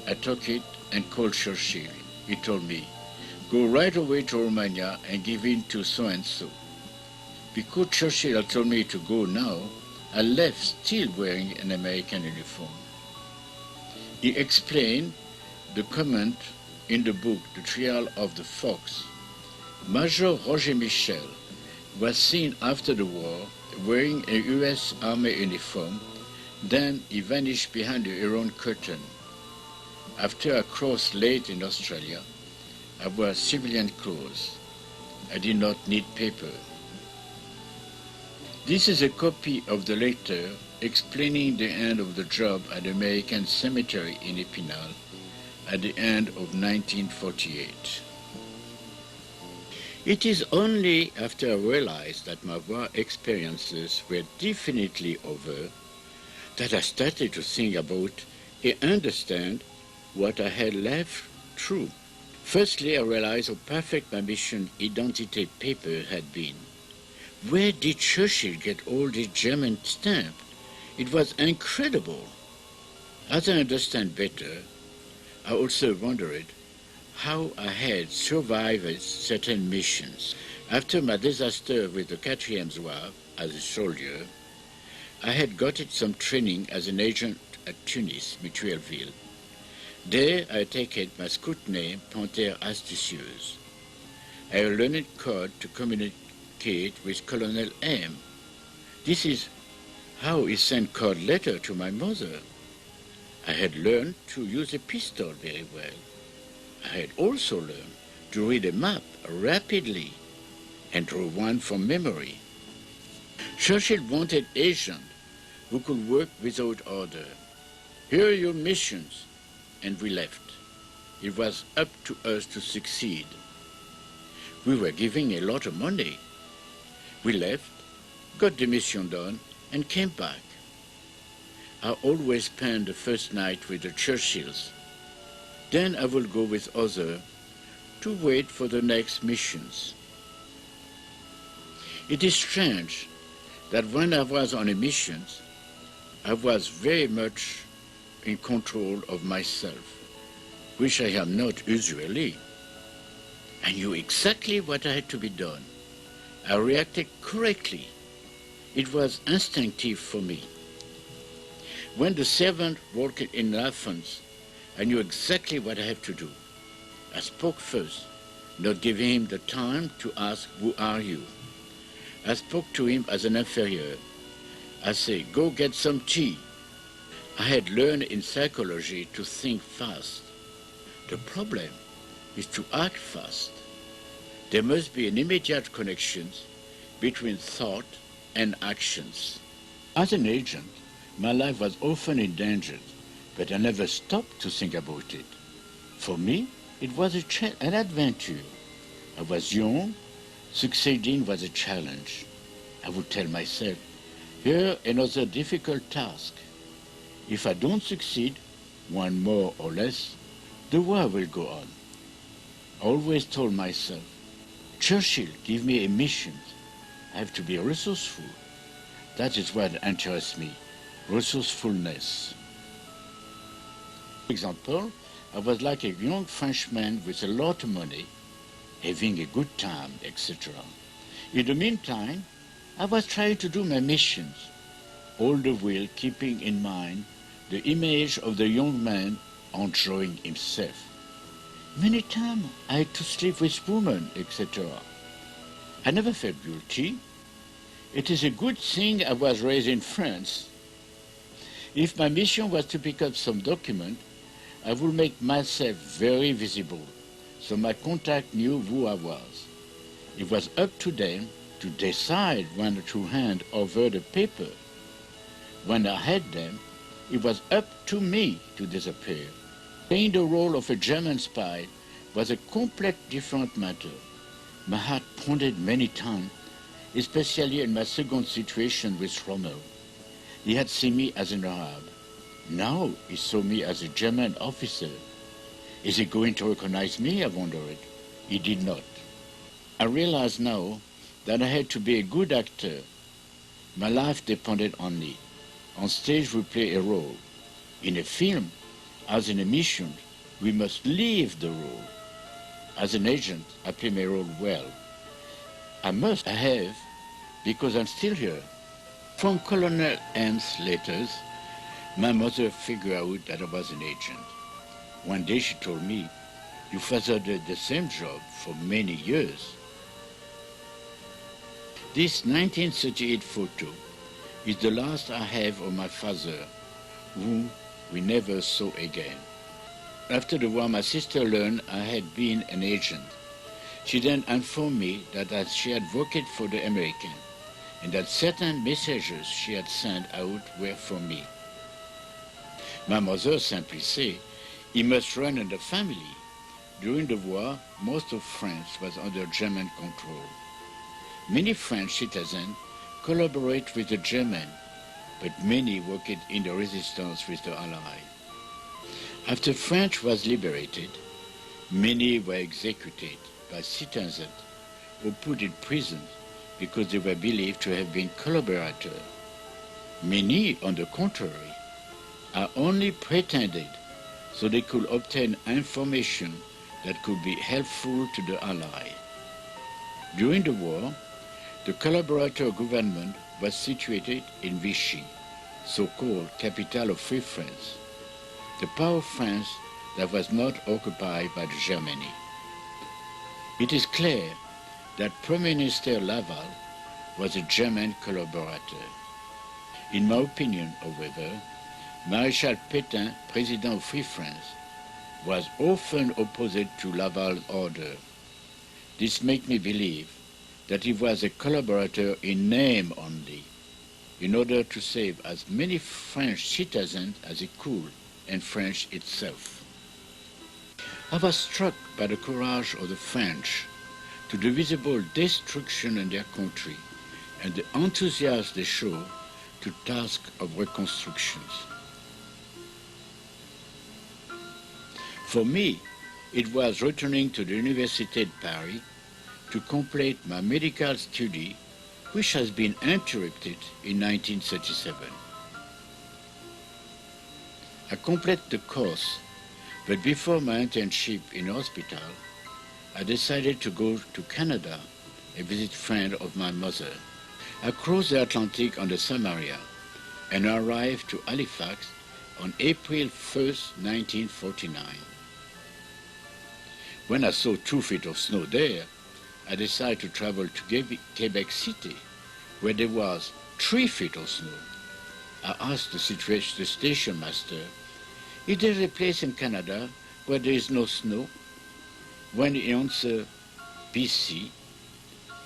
S1: I took it and called Churchill. He told me, go right away to Romania and give in to so-and-so. Because Churchill had told me to go now, I left still wearing an American uniform. He explained the comment in the book, The Trial of the Fox. Major Roger Michel was seen after the war wearing a U.S. Army uniform. Then he vanished behind the Iron Curtain. After I crossed late in Australia, I wore civilian clothes. I did not need paper. This is a copy of the letter explaining the end of the job at the American Cemetery in Epinal at the end of 1948. It is only after I realized that my war experiences were definitely over that I started to think about and understand what I had left true. Firstly, I realized how perfect my mission identity paper had been. Where did Churchill get all this German stamp? It was incredible. As I understand better, I also wondered how I had survived certain missions. After my disaster with the 4e Zouave as a soldier, I had gotten some training as an agent at Tunis, Michel. There I taken my scout name, Panthère Astucieuse. I learned code to communicate with Colonel M. This is how he sent code letter to my mother. I had learned to use a pistol very well. I had also learned to read a map rapidly and draw one from memory. Churchill wanted agents who could work without order. Here are your missions, and we left. It was up to us to succeed. We were giving a lot of money. We left, got the mission done, and came back. I always spent the first night with the Churchills. Then I will go with others to wait for the next missions. It is strange that when I was on a mission, I was very much in control of myself, which I am not usually. I knew exactly what had to be done. I reacted correctly. It was instinctive for me. When the servant walked in Athens, I knew exactly what I had to do. I spoke first, not giving him the time to ask, who are you? I spoke to him as an inferior. I said, go get some tea. I had learned in psychology to think fast. The problem is to act fast. There must be an immediate connection between thought and actions. As an agent, my life was often endangered, but I never stopped to think about it. For me, it was an adventure. I was young, succeeding was a challenge. I would tell myself, here another difficult task. If I don't succeed, one more or less, the war will go on. I always told myself, Churchill, give me a mission. I have to be resourceful. That is what interests me, resourcefulness. For example, I was like a young Frenchman with a lot of money, having a good time, etc. In the meantime, I was trying to do my missions, all the while keeping in mind the image of the young man enjoying himself. Many times I had to sleep with women, etc. I never felt guilty. It is a good thing I was raised in France. If my mission was to pick up some document, I would make myself very visible, so my contact knew who I was. It was up to them to decide when to hand over the paper. When I had them, it was up to me to disappear. Playing the role of a German spy was a completely different matter. My heart pounded many times, especially in my second situation with Rommel. He had seen me as an Arab. Now he saw me as a German officer. Is he going to recognize me, I wondered. He did not. I realize now that I had to be a good actor. My life depended on it. On stage we play a role. In a film, as in a mission, We must leave the role. As an agent, I play my role well. I must have, because I'm still here. From Colonel M's letters, my mother figured out that I was an agent. One day she told me, "Your father did the same job for many years." This 1938 photo is the last I have of my father, whom we never saw again. After the war, my sister learned I had been an agent. She then informed me that she had worked for the American, and that certain messages she had sent out were for me. My mother simply said, "He must run in the family." During the war, most of France was under German control. Many French citizens collaborate with the German, but many worked in the resistance with the Allies. After France was liberated, many were executed by citizens or put in prison because they were believed to have been collaborators. Many, on the contrary, are only pretended so they could obtain information that could be helpful to the Allies. During the war, the collaborator government was situated in Vichy, so-called capital of Free France, the part of France that was not occupied by Germany. It is clear that Prime Minister Laval was a German collaborator. In my opinion, however, Maréchal Pétain, President of Free France, was often opposed to Laval's order. This makes me believe that he was a collaborator in name only, in order to save as many French citizens as he could, and France itself. I was struck by the courage of the French to the visible destruction in their country and the enthusiasm they show to task of reconstructions. For me, it was returning to the Université de Paris to complete my medical study, which has been interrupted in 1937. I completed the course, but before my internship in hospital, I decided to go to Canada and visit friends of my mother. I crossed the Atlantic on the Samaria and arrived to Halifax on April 1st, 1949. When I saw 2 feet of snow there, I decided to travel to Quebec City, where there was 3 feet of snow. I asked the station master, "Is there a place in Canada where there is no snow?" When he answered, "BC,"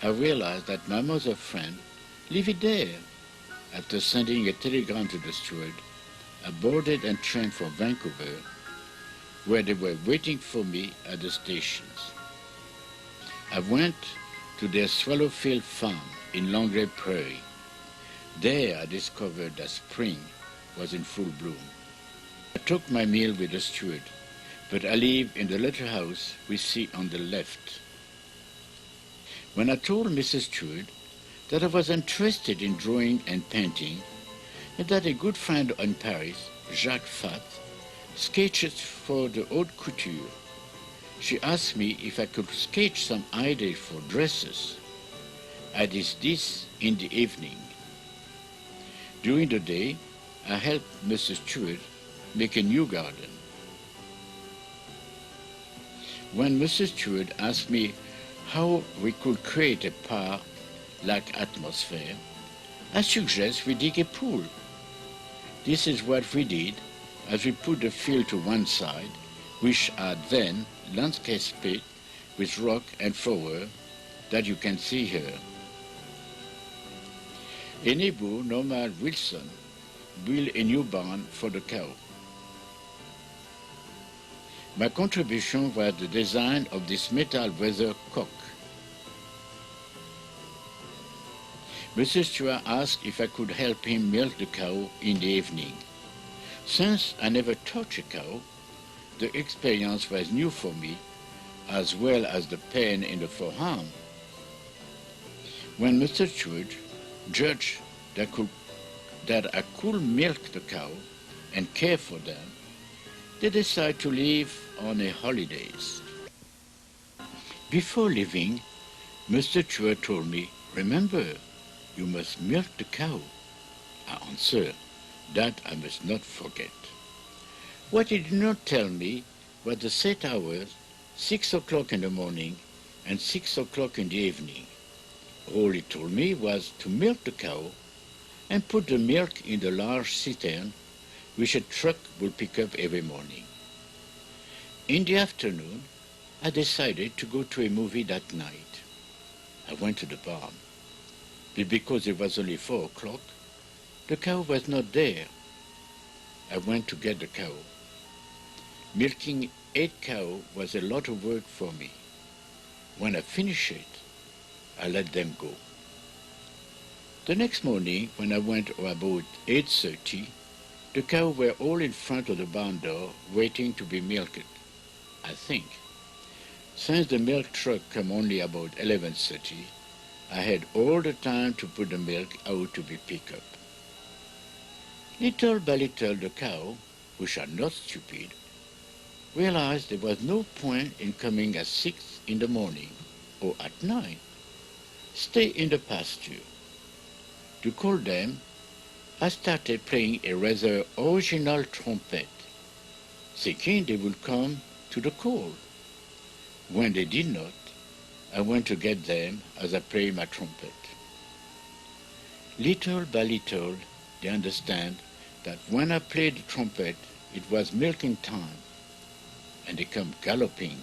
S1: I realized that my mother's friend lived there. After sending a telegram to the steward, I boarded and trained for Vancouver, where they were waiting for me at the stations. I went to their Swallowfield farm in Longueuil Prairie. There I discovered that spring was in full bloom. I took my meal with the steward, but I lived in the little house we see on the left. When I told Mrs. Stewart that I was interested in drawing and painting, and that a good friend in Paris, Jacques Fat, sketches for the haute couture, she asked me if I could sketch some ideas for dresses. I did this in the evening. During the day, I helped Mrs. Stewart make a new garden. When Mrs. Stewart asked me how we could create a park-like atmosphere, I suggest we dig a pool. This is what we did as we put the field to one side, which are then landscaped with rock and flower that you can see here. A neighbor, Norman Wilson, built a new barn for the cow. My contribution was the design of this metal weather cock. Mrs. Stewart asked if I could help him milk the cow in the evening. Since I never touched a cow, the experience was new for me, as well as the pain in the forearm. When Mr. Stewart judged that I could milk the cow and care for them, they decided to leave on a holidays. Before leaving, Mr. Chua told me, "Remember, you must milk the cow." I answered, "That I must not forget." What he did not tell me was the set hours, 6 o'clock in the morning and 6 o'clock in the evening. All he told me was to milk the cow and put the milk in the large cistern which a truck would pick up every morning. In the afternoon, I decided to go to a movie that night. I went to the barn, but because it was only 4 o'clock, the cow was not there. I went to get the cow. Milking 8 cows was a lot of work for me. When I finished it, I let them go. The next morning, when I went about 8:30, the cows were all in front of the barn door waiting to be milked, I think. Since the milk truck came only about 11:30, I had all the time to put the milk out to be picked up. Little by little, the cow, which are not stupid, realized there was no point in coming at 6 in the morning or at 9. Stay in the pasture. To call them, I started playing a rather original trumpet, thinking they would come to the call. When they did not, I went to get them as I played my trumpet. Little by little, they understand that when I played the trumpet, it was milking time, and they come galloping,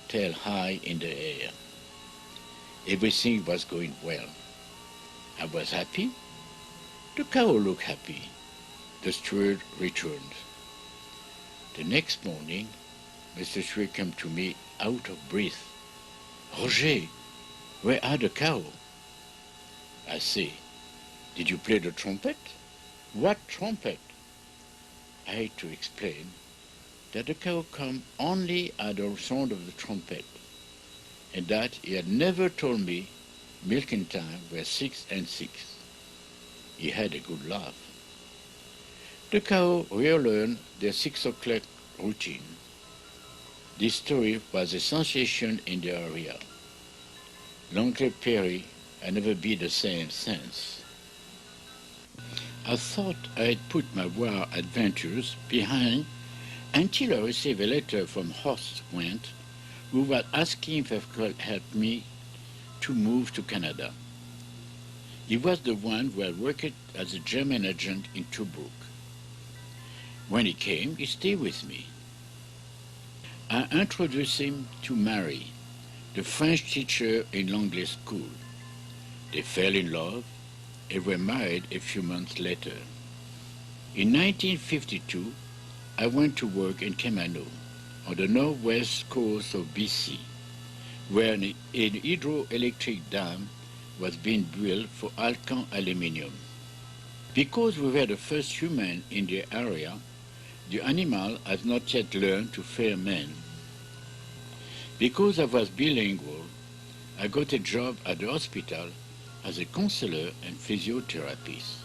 S1: tail high in the air. Everything was going well. I was happy. The cow looked happy. The steward returned. The next morning, Mr. Steward came to me out of breath. "Roger, where are the cow?" I say, "Did you play the trumpet?" "What trumpet?" I had to explain that the cow come only at the sound of the trumpet, and that he had never told me milking time were 6 and 6. He had a good laugh. The cow relearned their 6 o'clock routine. This story was a sensation in the area. L'Oncle Perry had never been the same since. I thought I had put my war adventures behind until I received a letter from Horst Wendt, who was asking if he could help me to move to Canada. He was the one who had worked as a German agent in Tobruk. When he came, he stayed with me. I introduced him to Marie, the French teacher in Langlais school. They fell in love and were married a few months later. In 1952, I went to work in Kemano, on the northwest coast of BC, where an hydroelectric dam was being built for Alcan aluminium. Because we were the first human in the area, the animal has not yet learned to fear men. Because I was bilingual, I got a job at the hospital as a counselor and physiotherapist.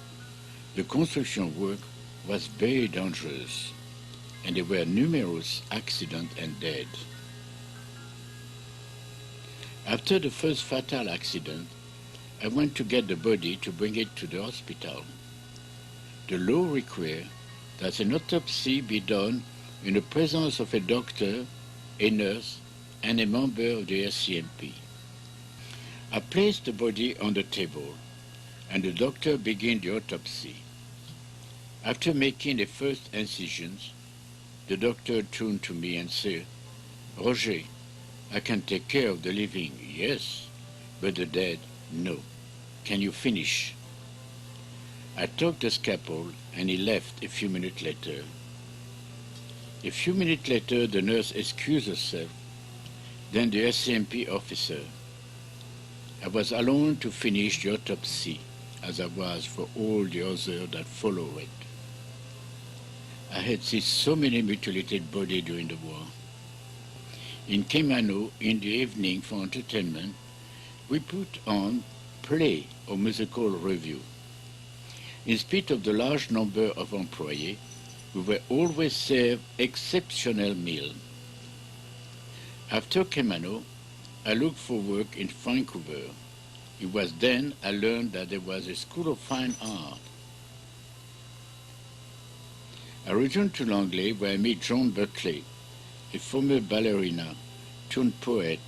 S1: The construction work was very dangerous, and there were numerous accidents and deaths. After the first fatal accident, I went to get the body to bring it to the hospital. The law required that an autopsy be done in the presence of a doctor, a nurse, and a member of the SCMP. I placed the body on the table, and the doctor began the autopsy. After making the first incisions, the doctor turned to me and said, "Roger, I can take care of the living, yes, but the dead, no. Can you finish?" I took the scalpel, and he left a few minutes later. A few minutes later, the nurse excused herself, then the SCMP officer. I was alone to finish the autopsy, as I was for all the others that followed it. I had seen so many mutilated bodies during the war. In Kemano, in the evening for entertainment, we put on play or musical review. In spite of the large number of employees, we were always served exceptional meal. After Kemano, I looked for work in Vancouver. It was then I learned that there was a School of Fine Art. I returned to Langley where I met John Buckley, a former ballerina turned poet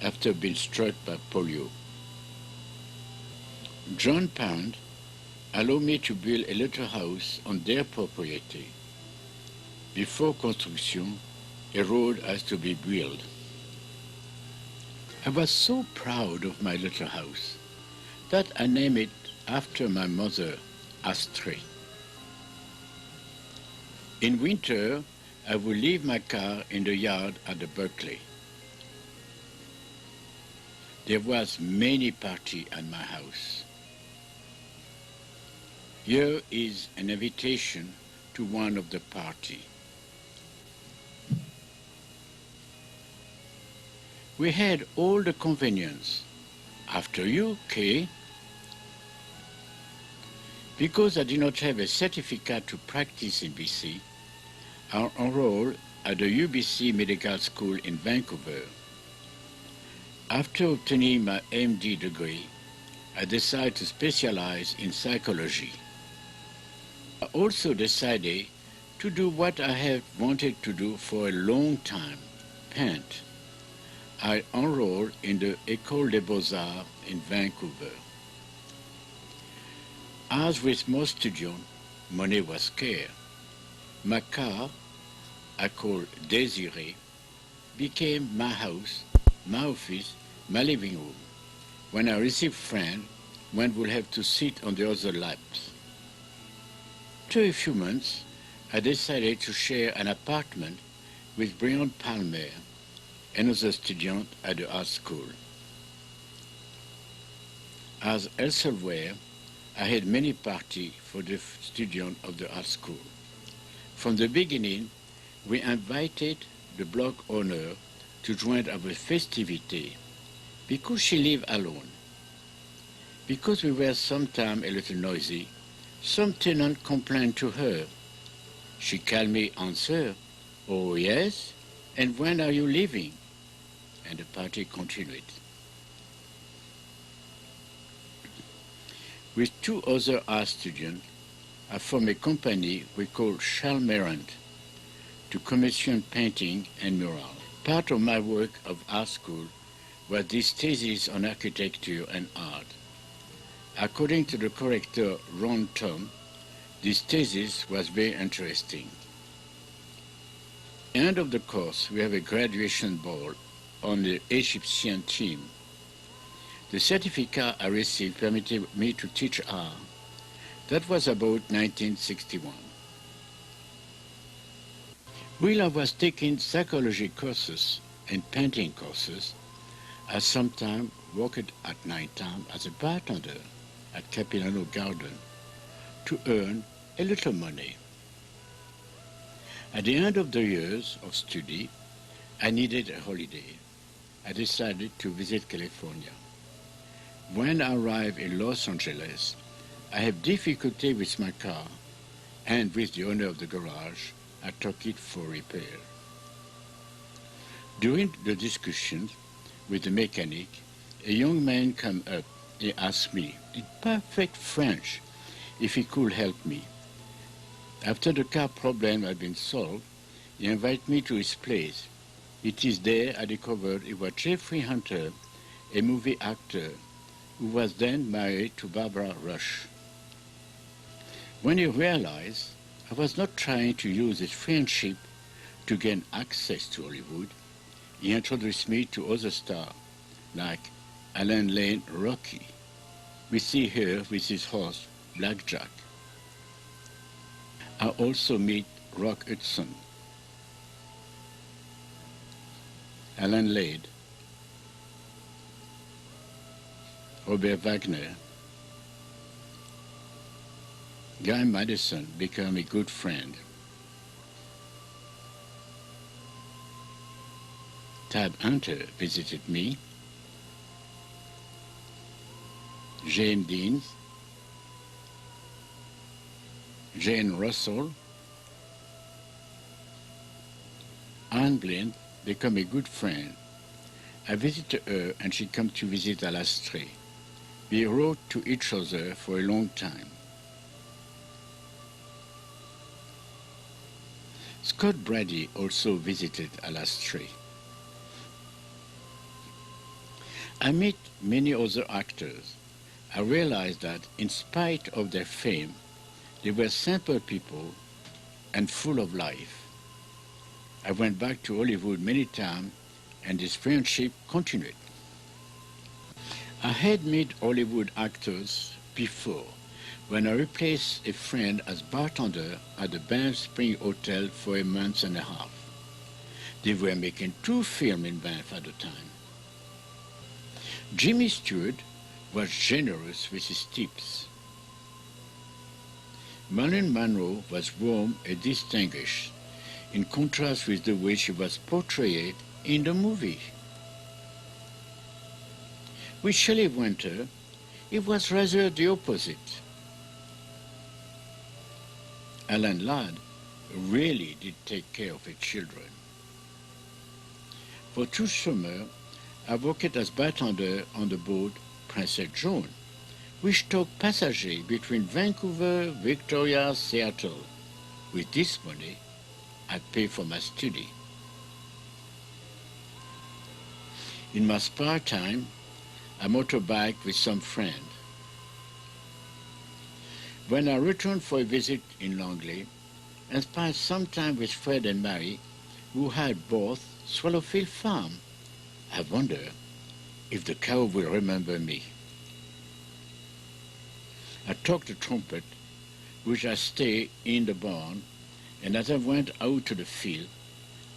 S1: after being struck by polio. John's parents allowed me to build a little house on their property. Before construction, a road has to be built. I was so proud of my little house that I named it after my mother, Astrid. In winter, I would leave my car in the yard at the Berkeley. There was many party at my house. Here is an invitation to one of the party. We had all the convenience. After you, Kay. Because I did not have a certificate to practice in BC, I enrolled at the UBC Medical School in Vancouver. After obtaining my MD degree, I decided to specialize in psychology. I also decided to do what I have wanted to do for a long time, paint. I enrolled in the École des Beaux-Arts in Vancouver. As with most students, money was scarce. My car, I called Désiré, became my house, my office, my living room. When I received friends, one would have to sit on the other laps. After a few months, I decided to share an apartment with Brian Palmer, another student at the art school. As elsewhere, I had many parties for the students of the art school. From the beginning, we invited the block owner to join our festivity because she lived alone. Because we were sometimes a little noisy, some tenant complained to her. She calmly answered, "Oh yes, and when are you leaving?" And the party continued. With two other art students, I formed a company we called Chalmerant to commission painting and mural. Part of my work of art school was this thesis on architecture and art. According to the corrector Ron Tom, this thesis was very interesting. At the end of the course, we have a graduation ball on the Egyptian theme. The certificate I received permitted me to teach art. That was about 1961. While I was taking psychology courses and painting courses, I sometimes worked at night time as a bartender at Capilano Garden to earn a little money. At the end of the years of study, I needed a holiday. I decided to visit California. When I arrived in Los Angeles, I had difficulty with my car, and with the owner of the garage, I took it for repair. During the discussions with the mechanic, a young man came up. He asked me, in perfect French, if he could help me. After the car problem had been solved, he invited me to his place. It is there I discovered it was Jeffrey Hunter, a movie actor, who was then married to Barbara Rush. When he realized I was not trying to use his friendship to gain access to Hollywood, he introduced me to other stars, like Alan Lane Rocky. We see here with his horse, Blackjack. I also meet Rock Hudson, Alan Ladd, Robert Wagner. Guy Madison became a good friend. Tab Hunter visited me. Jane Deans, Jane Russell, Anne Blind became a good friend. I visited her and she came to visit Alastrée. We wrote to each other for a long time. Scott Brady also visited Alastrée. I met many other actors. I realized that in spite of their fame, they were simple people and full of life. I went back to Hollywood many times and this friendship continued. I had met Hollywood actors before when I replaced a friend as bartender at the Banff Spring Hotel for a month and a half. They were making 2 films in Banff at the time. Jimmy Stewart was generous with his tips. Marilyn Monroe was warm and distinguished, in contrast with the way she was portrayed in the movie. With Shelley Winter, it was rather the opposite. Alan Ladd really did take care of her children. For 2 summers, I worked as bartender on the boat Princess Joan, which took passengers between Vancouver, Victoria, Seattle. With this money, I paid for my study. In my spare time, I motorbiked with some friends. When I returned for a visit in Langley, I spent some time with Fred and Mary, who had bought Swallowfield Farm. I wonder if the cow will remember me. I took the trumpet, which I stayed in the barn, and as I went out to the field,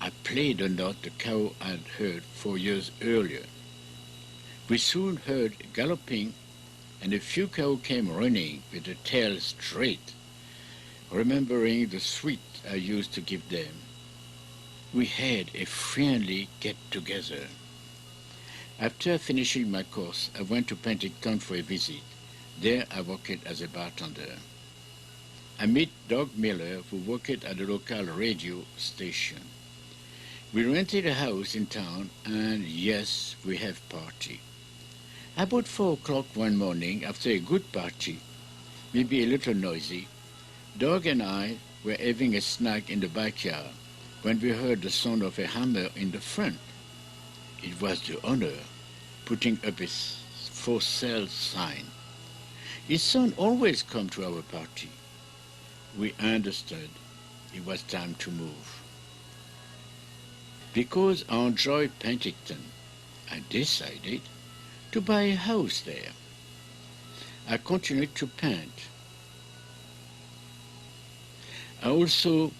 S1: I played a note the cow had heard 4 years earlier. We soon heard galloping, and a few cows came running with the tail straight, remembering the sweet I used to give them. We had a friendly get-together. After finishing my course, I went to Penticton for a visit. There I worked as a bartender. I met Doug Miller, who worked at the local radio station. We rented a house in town, and yes, we have party. About 4 o'clock one morning, after a good party, maybe a little noisy, Doug and I were having a snack in the backyard when we heard the sound of a hammer in the front. It was the owner putting up a for sale sign. His son always come to our party. We understood it was time to move. Because I enjoyed Penticton, I decided to buy a house there. I continued to paint. I also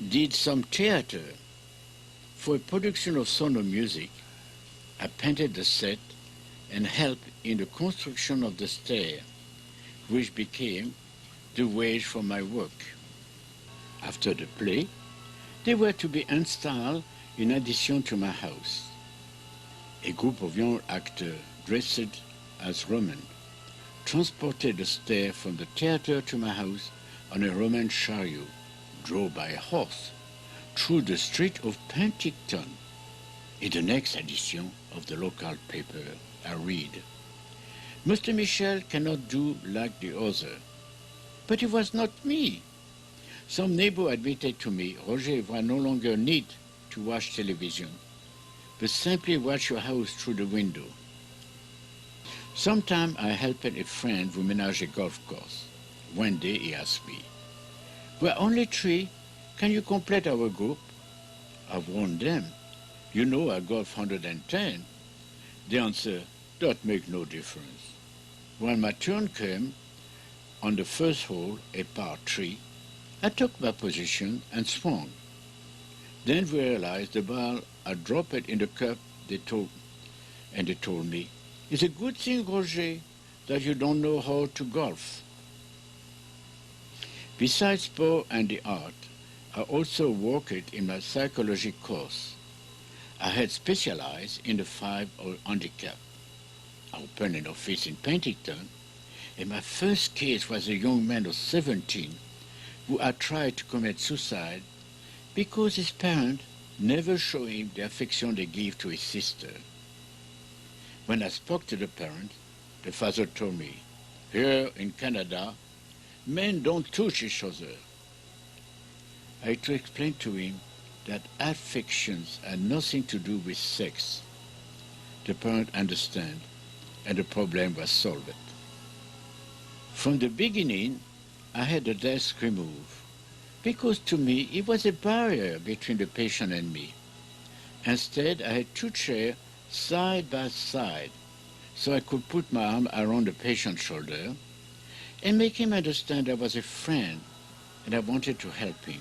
S1: did some theater. For a production of Sound of Music, I painted the set and helped in the construction of the stair, which became the wage for my work. After the play, they were to be installed in addition to my house. A group of young actors dressed as Roman transported the stair from the theater to my house on a Roman chariot, drawn by a horse, through the street of Penticton. In the next edition of the local paper, I read, "Mr. Michel cannot do like the other." But it was not me. Some neighbor admitted to me, "Roger will no longer need to watch television, but simply watch your house through the window." Sometime I helped a friend who managed a golf course. One day he asked me, "We're only 3. Can you complete our group?" I warned them, "You know I golf 110. They answered, "That makes no difference." When my turn came, on the first hole, a par 3, I took my position and swung. Then we realized the ball had dropped in the cup. They told me, "It's a good thing, Roger, that you don't know how to golf." Besides sport and the art, I also worked in my psychology course. I had specialized in the 5 handicap. I opened an office in Penticton, and my first case was a young man of 17 who had tried to commit suicide because his parents never show him the affection they give to his sister. When I spoke to the parents, the father told me, here in Canada, men don't touch each other. I had to explain to him that affections had nothing to do with sex. The parent understood, and the problem was solved. From the beginning, I had the desk removed, because to me it was a barrier between the patient and me. Instead, I had two chairs side by side, so I could put my arm around the patient's shoulder and make him understand I was a friend and I wanted to help him.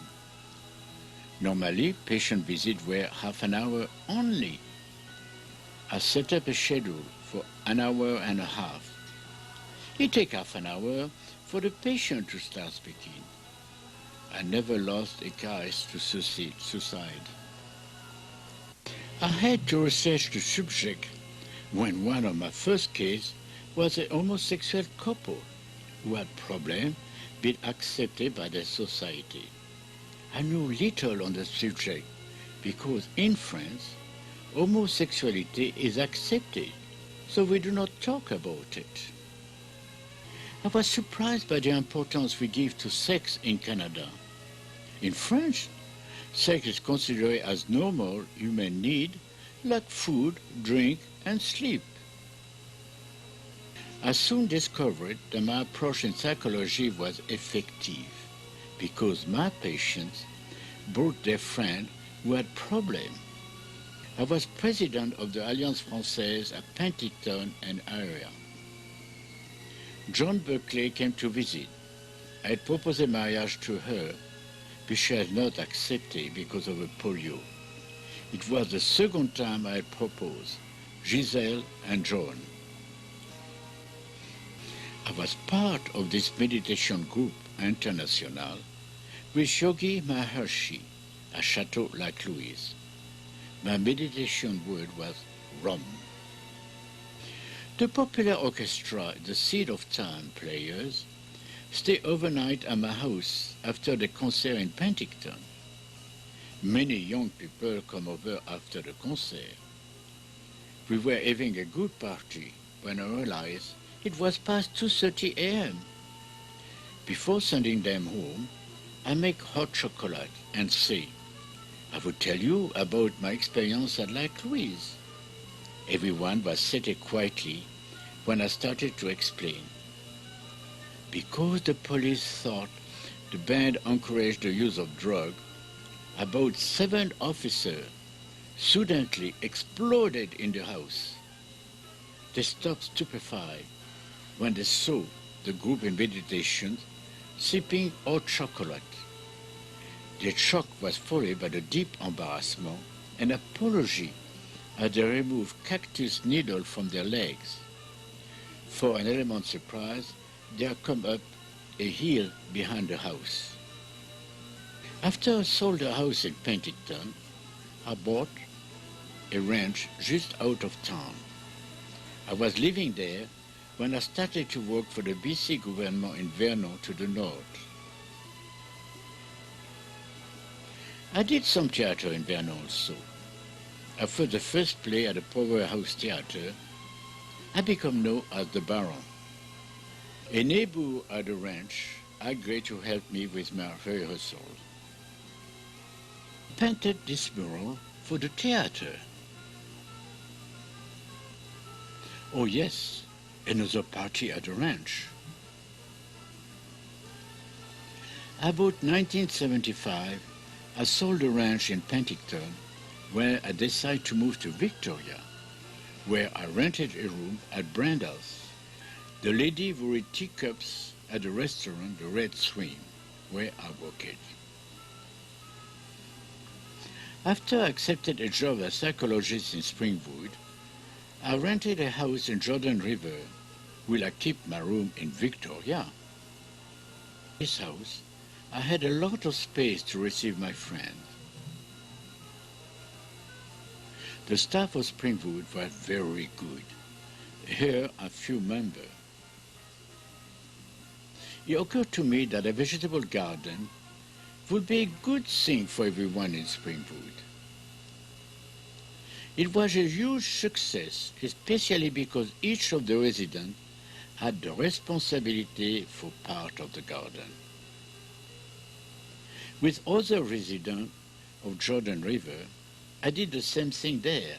S1: Normally, patient visits were half an hour only. I set up a schedule for an hour and a half. It takes half an hour for the patient to start speaking. I never lost a case to suicide. I had to research the subject when one of my first cases was a homosexual couple who had problems being accepted by the society. I knew little on the subject because in France, homosexuality is accepted, so we do not talk about it. I was surprised by the importance we give to sex in Canada. In France, sex is considered as normal human need like food, drink, and sleep. I soon discovered that my approach in psychology was effective because my patients brought their friend who had problems. I was president of the Alliance Française at Penticton and area. John Berkeley came to visit. I had proposed a marriage to her, but she had not accepted because of her polio. It was the second time I had proposed, Giselle and John. I was part of this meditation group international with Yogi Maharshi at Chateau Lac Louise. My meditation word was Rum. The popular orchestra, the Seed of Time players, stay overnight at my house after the concert in Penticton. Many young people come over after the concert. We were having a good party when I realized it was past 2:30 a.m. Before sending them home, I make hot chocolate and say, I will tell you about my experience at Lac Louise. Everyone was sitting quietly when I started to explain. Because the police thought the band encouraged the use of drugs, about 7 officers suddenly exploded in the house. They stopped stupefied when they saw the group in meditation sipping hot chocolate. Their shock was followed by the deep embarrassment and apology as they removed cactus needles from their legs. For an element surprise, they had come up a hill behind the house. After I sold the house in Penticton, I bought a ranch just out of town. I was living there when I started to work for the BC government in Vernon to the north. I did some theater in Vernon also. After the first play at the Powerhouse Theater, I became known as the Baron. A neighbor at the ranch agreed to help me with my rehearsal. I painted this mural for the theater. Oh yes, another party at the ranch. About 1975, I sold the ranch in Penticton, where I decided to move to Victoria, where I rented a room at Brandel's. The lady who read teacups at the restaurant, the Red Swing, where I worked. After I accepted a job as psychologist in Springwood, I rented a house in Jordan River. Will I keep my room in Victoria? In this house, I had a lot of space to receive my friends. The staff of Springwood was very good. Here are few members. It occurred to me that a vegetable garden would be a good thing for everyone in Springwood. It was a huge success, especially because each of the residents had the responsibility for part of the garden. With other residents of Jordan River, I did the same thing there.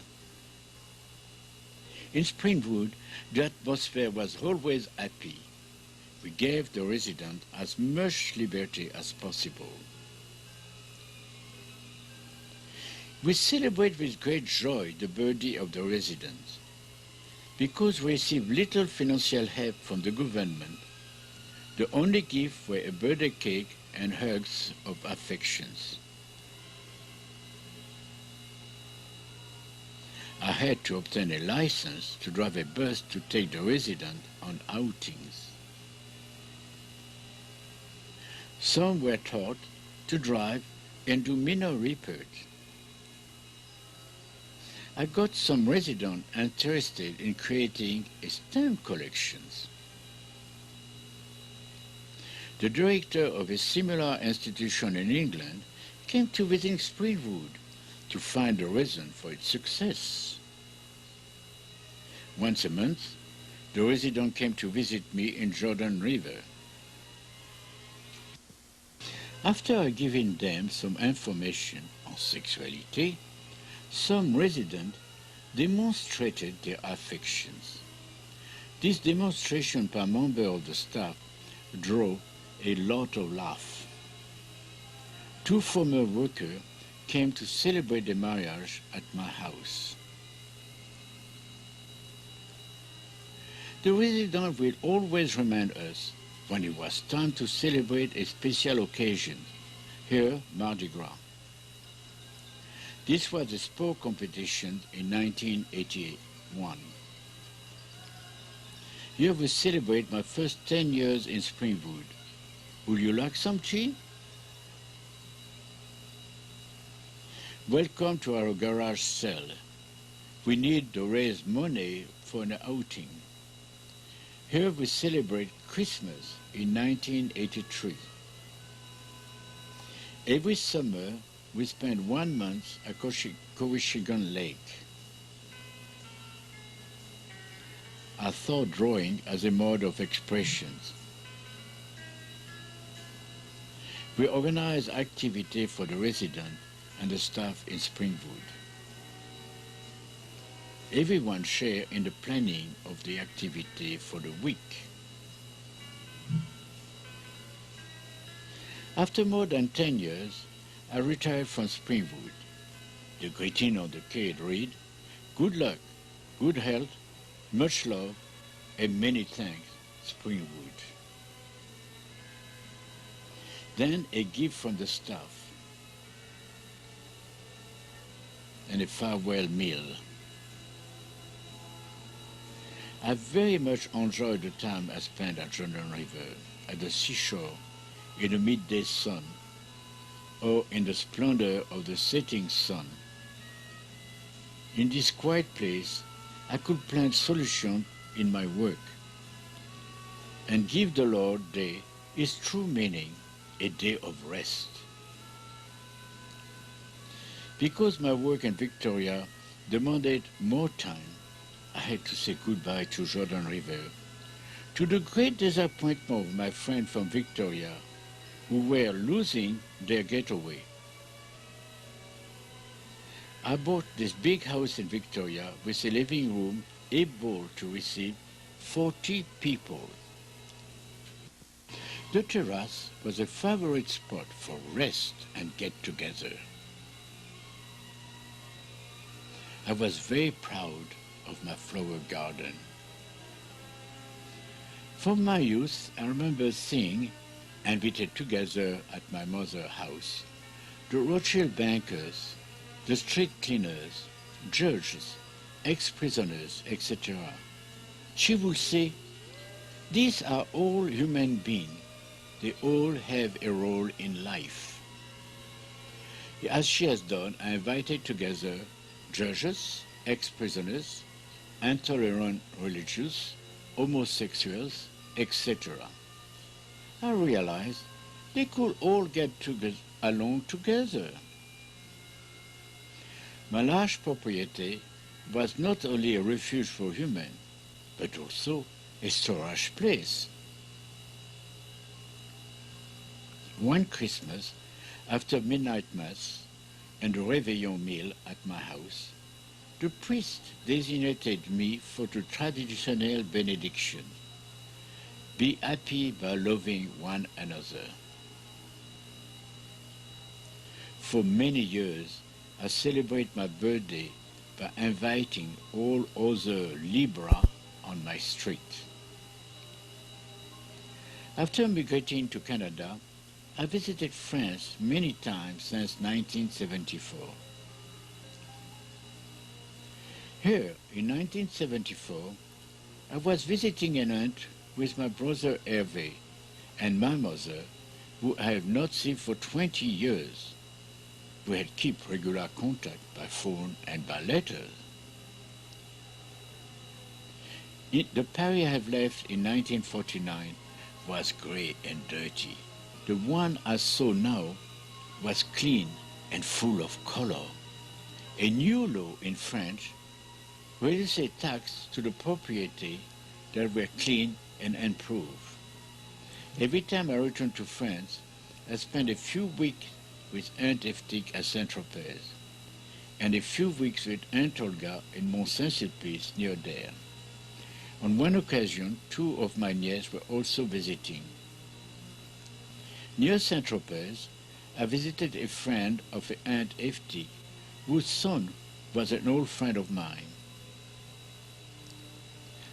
S1: In Springwood, the atmosphere was always happy. We gave the residents as much liberty as possible. We celebrate with great joy the birthday of the residents. Because we received little financial help from the government, the only gift were a birthday cake and hugs of affections. I had to obtain a license to drive a bus to take the residents on outings. Some were taught to drive and do minor repairs. I got some residents interested in creating a stamp collections. The director of a similar institution in England came to visit Springwood to find a reason for its success. Once a month, the residents came to visit me in Jordan River. After giving them some information on sexuality, some residents demonstrated their affections. This demonstration by members of the staff drew a lot of laughs. Two former workers came to celebrate the marriage at my house. The residents will always remind us when it was time to celebrate a special occasion, here Mardi Gras. This was a sport competition in 1981. Here we celebrate my first 10 years in Springwood. Would you like some tea? Welcome to our garage sale. We need to raise money for an outing. Here we celebrate Christmas in 1983. Every summer, we spend 1 month at Cowichan Lake. I thought drawing as a mode of expression. We organize activity for the residents and the staff in Springwood. Everyone shares in the planning of the activity for the week. After more than 10 years, I retired from Springwood. The greeting on the card read, "Good luck, good health, much love, and many thanks, Springwood." Then a gift from the staff and a farewell meal. I very much enjoyed the time I spent at Jordan River, at the seashore, in the midday sun, or in the splendor of the setting sun. In this quiet place, I could plant solutions in my work and give the Lord Day its true meaning, a day of rest. Because my work in Victoria demanded more time, I had to say goodbye to Jordan River, to the great disappointment of my friends from Victoria, who were losing their getaway. I bought this big house in Victoria with a living room able to receive 40 people. The terrace was a favorite spot for rest and get-together. I was very proud of my flower garden. From my youth, I remember seeing, invited together at my mother's house, the Rothschild bankers, the street cleaners, judges, ex-prisoners, etc. She would say, "These are all human beings. They all have a role in life." As she has done, I invited together judges, ex-prisoners, intolerant religious, homosexuals, etc. I realized they could all get along together. My large property was not only a refuge for humans, but also a storage place. One Christmas, after midnight mass and a réveillon meal at my house, the priest designated me for the traditional benediction. Be happy by loving one another. For many years, I celebrate my birthday by inviting all other Libra on my street. After migrating to Canada, I visited France many times since 1974. Here, in 1974, I was visiting an aunt with my brother Hervé and my mother, who I have not seen for 20 years. We had kept regular contact by phone and by letters. The Paris I have left in 1949 was grey and dirty. The one I saw now was clean and full of color. A new law in France raises a tax to the property that were clean and improved. Every time I return to France, I spend a few weeks with Aunt Eftik at Saint-Tropez, and a few weeks with Aunt Olga in Mont-Saint-Sulpice near there. On one occasion, two of my nieces were also visiting. Near Saint-Tropez, I visited a friend of Aunt Eftik, whose son was an old friend of mine.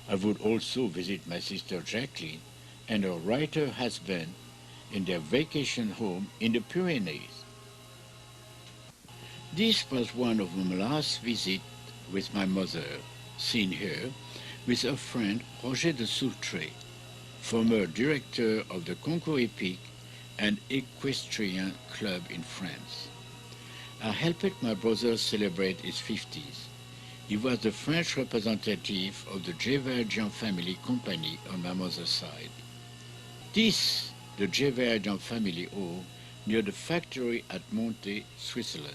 S1: I would also visit my sister Jacqueline and her writer husband in their vacation home in the Pyrenees. This was one of my last visits with my mother, seen here, with her friend Roger de Soultré, former director of the Concours Epic and Equestrian Club in France. I helped my brother celebrate his 50s. He was the French representative of the Gévaudan family company on my mother's side. This, the Gévaudan family home near the factory at Monte, Switzerland.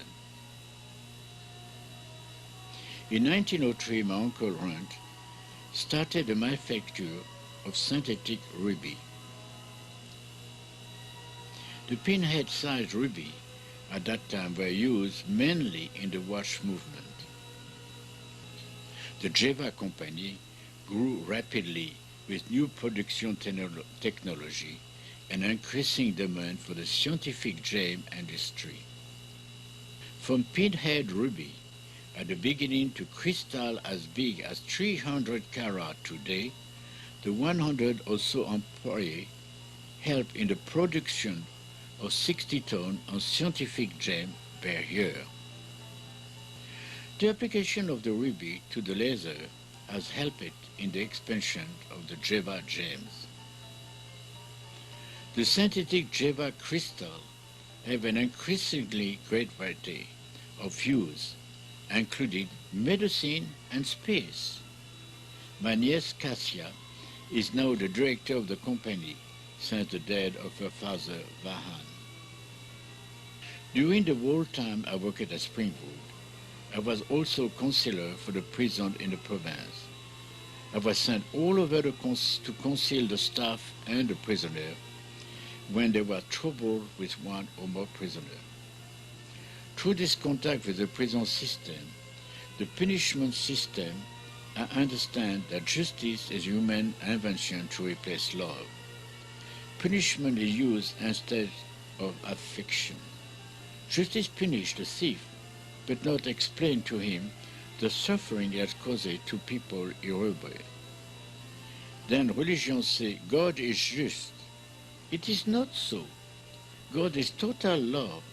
S1: In 1903, my uncle Runt started a manufacture of synthetic ruby. The pinhead-sized ruby at that time were used mainly in the watch movement. The Geva company grew rapidly with new production technology and increasing demand for the scientific gem industry. From pinhead ruby at the beginning to crystal as big as 300 carat today, the 100 or so employees help in the production of 60 tons of scientific gem per year. The application of the ruby to the laser has helped in the expansion of the Geva gems. The synthetic Geva crystal have an increasingly great variety of use, including medicine and space. My niece Cassia is now the director of the company since the death of her father Vahan. During the whole time I worked at Springwood, I was also counselor for the prison in the province. I was sent all over to counsel the staff and the prisoner when there was trouble with one or more prisoners. Through this contact with the prison system, the punishment system, I understand that justice is human invention to replace love. Punishment is used instead of affection. Justice punishes the thief, but not explain to him the suffering he has caused to people he robbed. Then religion says God is just. It is not so. God is total love.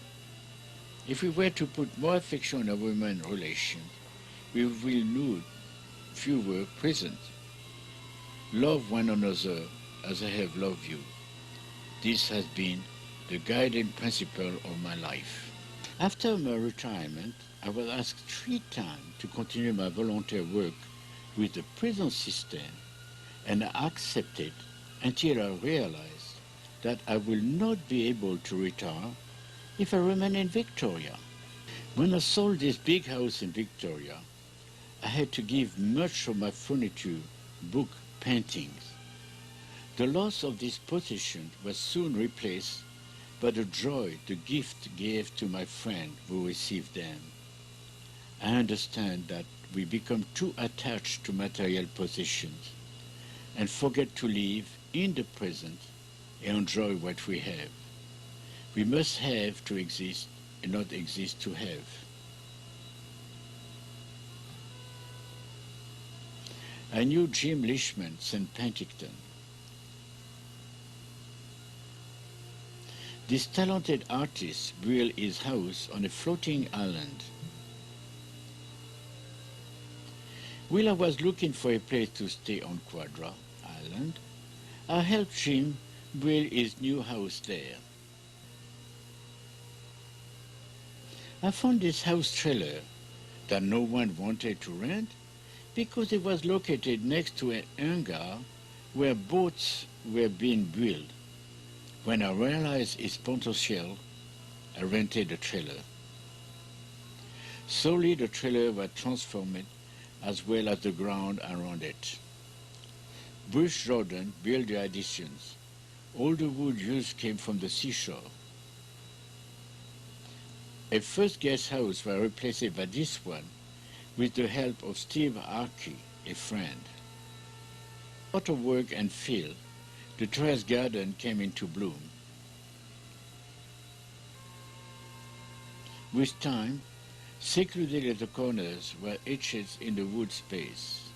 S1: If we were to put more affection on human relations, we will lose fewer prisons. Love one another as I have loved you. This has been the guiding principle of my life. After my retirement, I was asked 3 times to continue my volunteer work with the prison system, and I accepted until I realized that I will not be able to retire if I remain in Victoria. When I sold this big house in Victoria, I had to give much of my furniture, book, paintings. The loss of these possessions was soon replaced by the joy the gift gave to my friend who received them. I understand that we become too attached to material possessions and forget to live in the present and enjoy what we have. We must have to exist and not exist to have. I knew Jim Lishman, St. Penticton. This talented artist built his house on a floating island. While I was looking for a place to stay on Quadra Island, I helped Jim build his new house there. I found this house trailer that no one wanted to rent because it was located next to an hangar where boats were being built. When I realized its potential, I rented the trailer. Slowly the trailer was transformed as well as the ground around it. Bruce Jordan built the additions. All the wood used came from the seashore. A first guest house was replaced by this one with the help of Steve Archie, a friend. Out of work and field, the terrace garden came into bloom. With time, secluded little corners were etched in the wood space.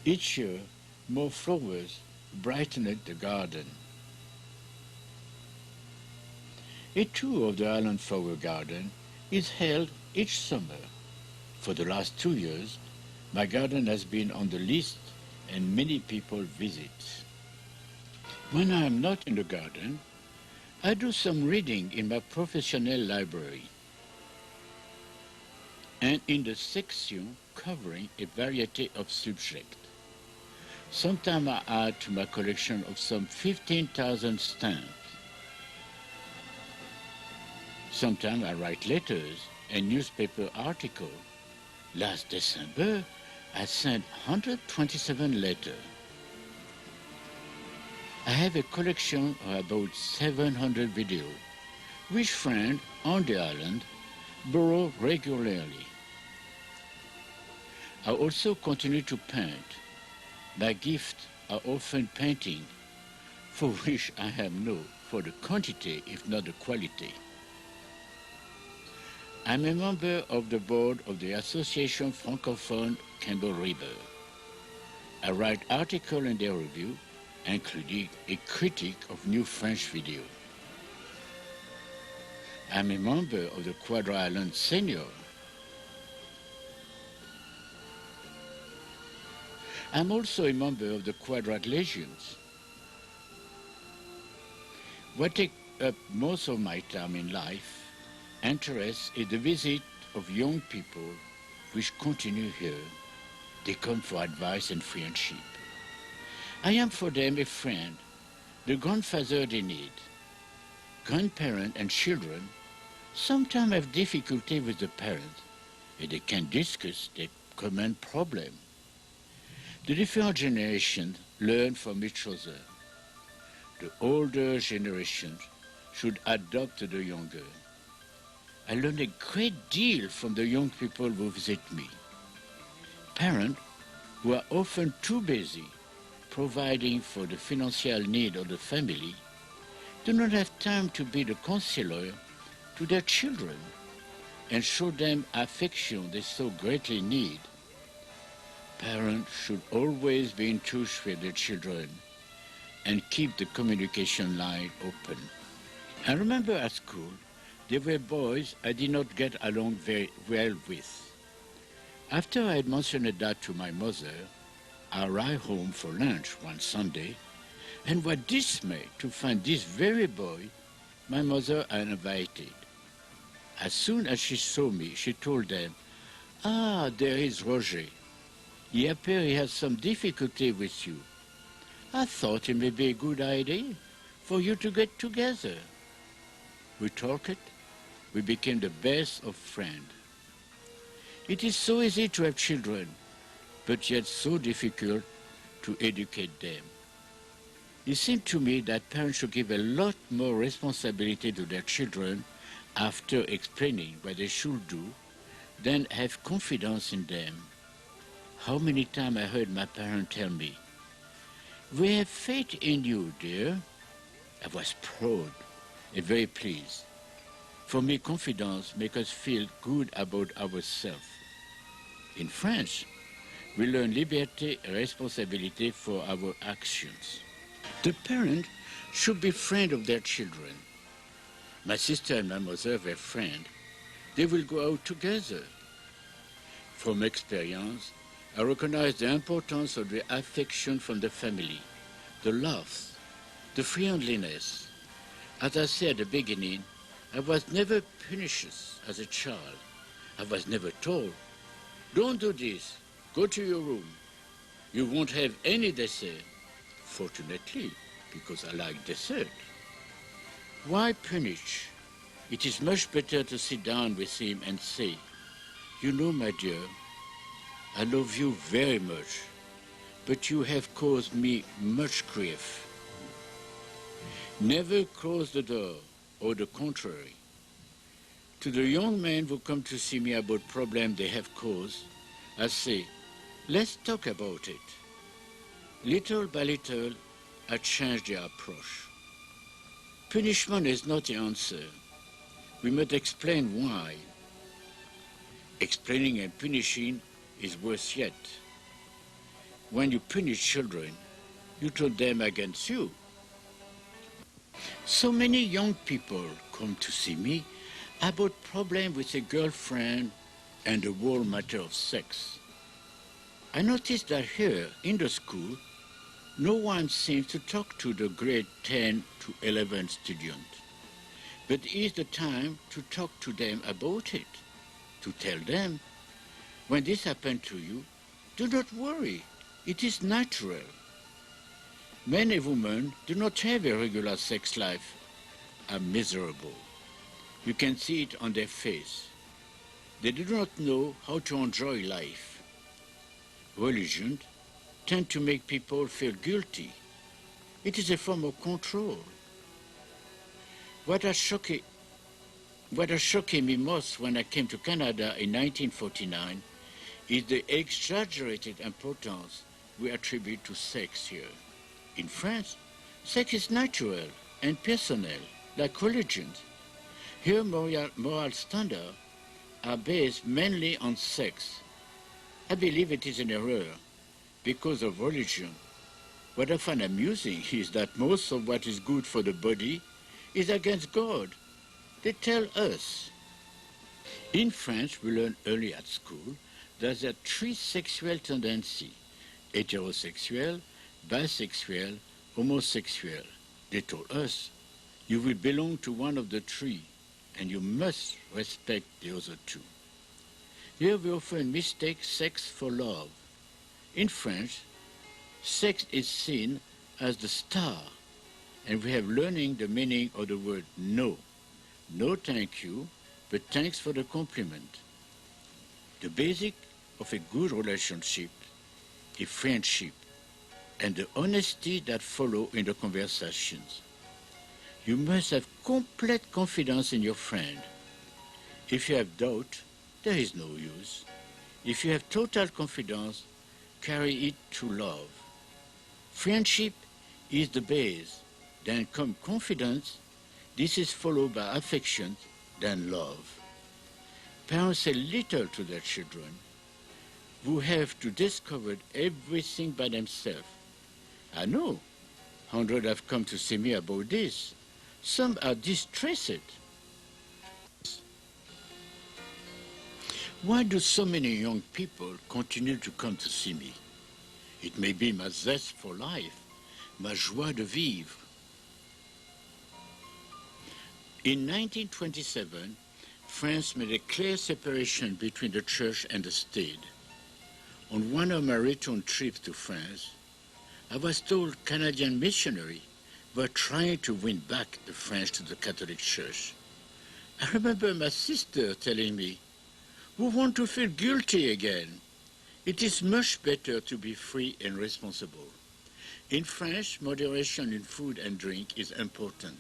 S1: Each year, more flowers brightened the garden. A tour of the Island Flower Garden is held each summer. For the last 2 years, my garden has been on the list and many people visit. When I am not in the garden, I do some reading in my professional library and in the section covering a variety of subjects. Sometimes I add to my collection of some 15,000 stamps. Sometimes I write letters and newspaper articles. Last December, I sent 127 letters. I have a collection of about 700 videos, which friends on the island borrow regularly. I also continue to paint. My gifts are often painting, for which I have no for the quantity, if not the quality. I'm a member of the board of the Association Francophone Campbell River. I write articles in their review, including a critique of new French video. I'm a member of the Quadra Island Senior. I'm also a member of the Quadrat Legions. What takes up most of my time in life, interest is the visit of young people which continue here. They come for advice and friendship. I am for them a friend, the grandfather they need. Grandparents and children sometimes have difficulty with the parents, and they can discuss their common problem. The different generations learn from each other. The older generation should adopt the younger. I learn a great deal from the young people who visit me. Parents who are often too busy providing for the financial need of the family do not have time to be the counselor to their children and show them affection they so greatly need. Parents should always be in touch with their children and keep the communication line open. I remember at school, there were boys I did not get along very well with. After I had mentioned that to my mother, I arrived home for lunch one Sunday and was dismayed to find this very boy my mother had invited. As soon as she saw me, she told them, "Ah, there is Roger. He appears he has some difficulty with you. I thought it may be a good idea for you to get together." We talked. We became the best of friends. It is so easy to have children, but yet so difficult to educate them. It seemed to me that parents should give a lot more responsibility to their children after explaining what they should do than have confidence in them. How many times I heard my parents tell me, "We have faith in you, dear." I was proud and very pleased. For me, confidence makes us feel good about ourselves. In French, we learn liberté and responsibility for our actions. The parent should be friend of their children. My sister and my mother were friends. They will go out together. From experience, I recognize the importance of the affection from the family, the love, the friendliness. As I said at the beginning, I was never punished as a child. I was never told, "Don't do this, go to your room. You won't have any dessert." Fortunately, because I like dessert. Why punish? It is much better to sit down with him and say, "You know, my dear, I love you very much, but you have caused me much grief." Never close the door, or the contrary. To the young men who come to see me about problems they have caused, I say, "Let's talk about it." Little by little, I change their approach. Punishment is not the answer. We must explain why. Explaining and punishing is worse yet. When you punish children, you turn them against you. So many young people come to see me about problems with a girlfriend and the whole matter of sex. I noticed that here in the school, no one seems to talk to the grade 10 to 11 students. But it's the time to talk to them about it, to tell them, when this happens to you, do not worry, it is natural. Men and women do not have a regular sex life, are miserable. You can see it on their face. They do not know how to enjoy life. Religion tend to make people feel guilty. It is a form of control. What has shocked me most when I came to Canada in 1949 is the exaggerated importance we attribute to sex here. In France, sex is natural and personal, like religion. Here, moral standards are based mainly on sex. I believe it is an error because of religion. What I find amusing is that most of what is good for the body is against God. They tell us. In French, we learn early at school that there are three sexual tendencies: heterosexual, bisexual, homosexual. They told us, you will belong to one of the three, and you must respect the other two. Here we often mistake sex for love. In French, sex is seen as the star, and we have learning the meaning of the word no. No thank you, but thanks for the compliment. The basic of a good relationship is friendship and the honesty that follow in the conversations. You must have complete confidence in your friend. If you have doubt, there is no use. If you have total confidence, carry it to love. Friendship is the base, then come confidence. This is followed by affection, then love. Parents say little to their children, who have to discover everything by themselves. I know, hundreds have come to see me about this. Some are distressed. Why do so many young people continue to come to see me? It may be my zest for life, ma joie de vivre. In 1927, France made a clear separation between the church and the state. On one of my return trips to France, I was told Canadian missionaries were trying to win back the French to the Catholic Church. I remember my sister telling me, who want to feel guilty again. It is much better to be free and responsible. In French, moderation in food and drink is important.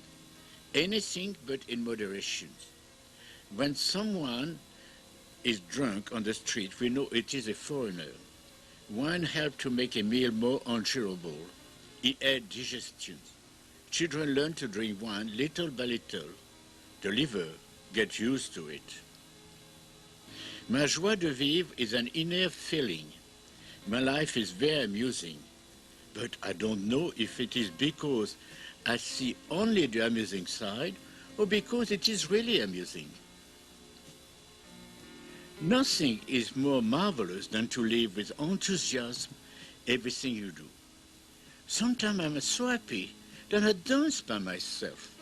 S1: Anything but in moderation. When someone is drunk on the street, we know it is a foreigner. Wine helps to make a meal more endurable. It aids digestion. Children learn to drink wine little by little. The liver gets used to it. Ma joie de vivre is an inner feeling. My life is very amusing, but I don't know if it is because I see only the amusing side or because it is really amusing. Nothing is more marvelous than to live with enthusiasm everything you do. Sometimes I'm so happy that I dance by myself.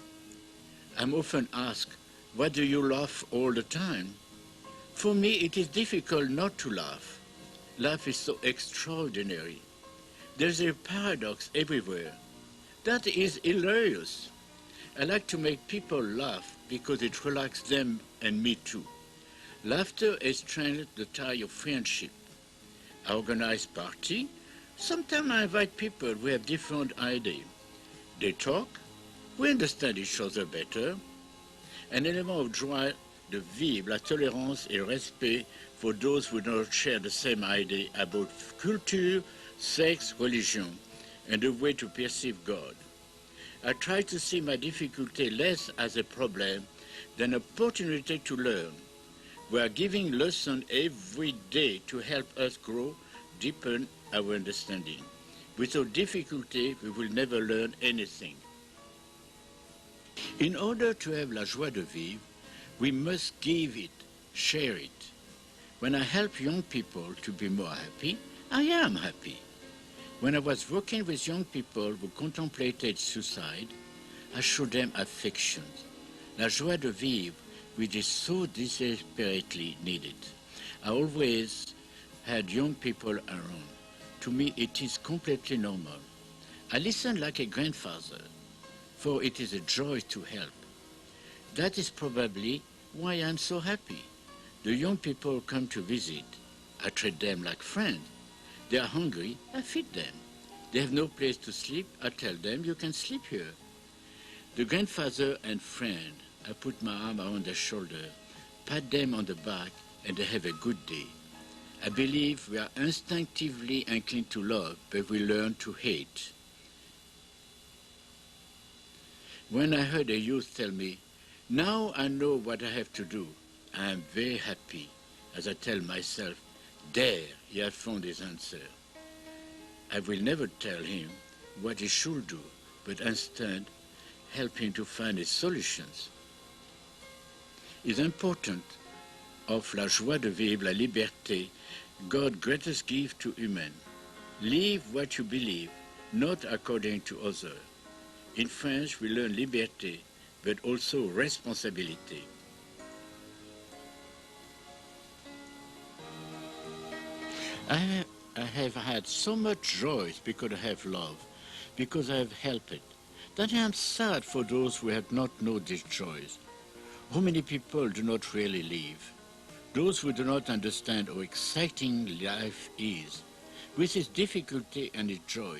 S1: I'm often asked, why do you laugh all the time? For me, it is difficult not to laugh. Life is so extraordinary. There's a paradox everywhere. That is hilarious. I like to make people laugh because it relaxes them and me too. Laughter has strengthened the tie of friendship. I organize parties. Sometimes I invite people who have different ideas. They talk. We understand each other better. Un élément of joie de vivre, la tolérance et le respect for those who do not share the same idea about culture, sex, religion, and the way to perceive God. I try to see my difficulty less as a problem than an opportunity to learn. We are giving lessons every day to help us grow, deepen our understanding. Without difficulty, we will never learn anything. In order to have la joie de vivre, we must give it, share it. When I help young people to be more happy, I am happy. When I was working with young people who contemplated suicide, I showed them affection, la joie de vivre, which is so desperately needed. I always had young people around. To me, it is completely normal. I listen like a grandfather, for it is a joy to help. That is probably why I'm so happy. The young people come to visit. I treat them like friends. They are hungry, I feed them. They have no place to sleep, I tell them you can sleep here. The grandfather and friend, I put my arm around their shoulder, pat them on the back, and they have a good day. I believe we are instinctively inclined to love, but we learn to hate. When I heard a youth tell me, now I know what I have to do, I am very happy, as I tell myself, there he has found his answer. I will never tell him what he should do, but instead help him to find his solutions. It's important of la joie de vivre, la liberté, God's greatest gift to human. Live what you believe, not according to others. In French, we learn liberté, but also responsibility. I have had so much joy because I have love, because I have helped, that I am sad for those who have not known these joys. How many people do not really live? Those who do not understand how exciting life is, with its difficulty and its joy.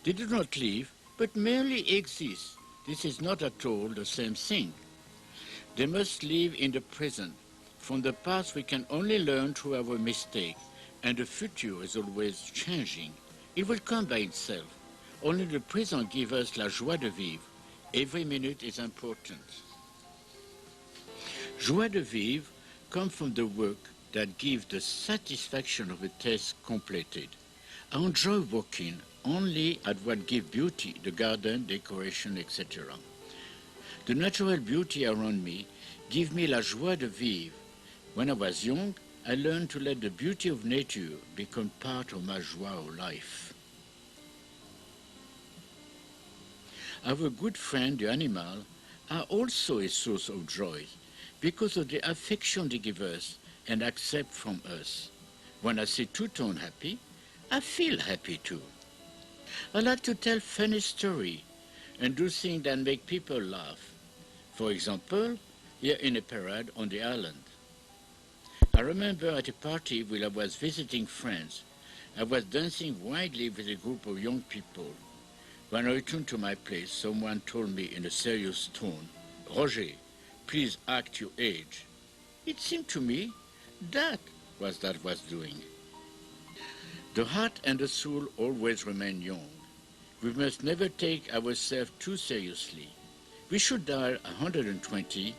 S1: They do not live, but merely exist. This is not at all the same thing. They must live in the present. From the past we can only learn through our mistakes, and the future is always changing. It will come by itself. Only the present gives us la joie de vivre. Every minute is important. Joie de vivre comes from the work that gives the satisfaction of a task completed. I enjoy working only at what gives beauty, the garden, decoration, etc. The natural beauty around me gives me la joie de vivre. When I was young, I learned to let the beauty of nature become part of my joie of life. Our good friend, the animal, are also a source of joy because of the affection they give us and accept from us. When I see two-tone happy, I feel happy too. I like to tell funny stories and do things that make people laugh. For example, here in a parade on the island. I remember at a party where I was visiting friends, I was dancing wildly with a group of young people. When I returned to my place, someone told me in a serious tone, "Roger, please act your age." It seemed to me that was doing. The heart and the soul always remain young. We must never take ourselves too seriously. We should die 120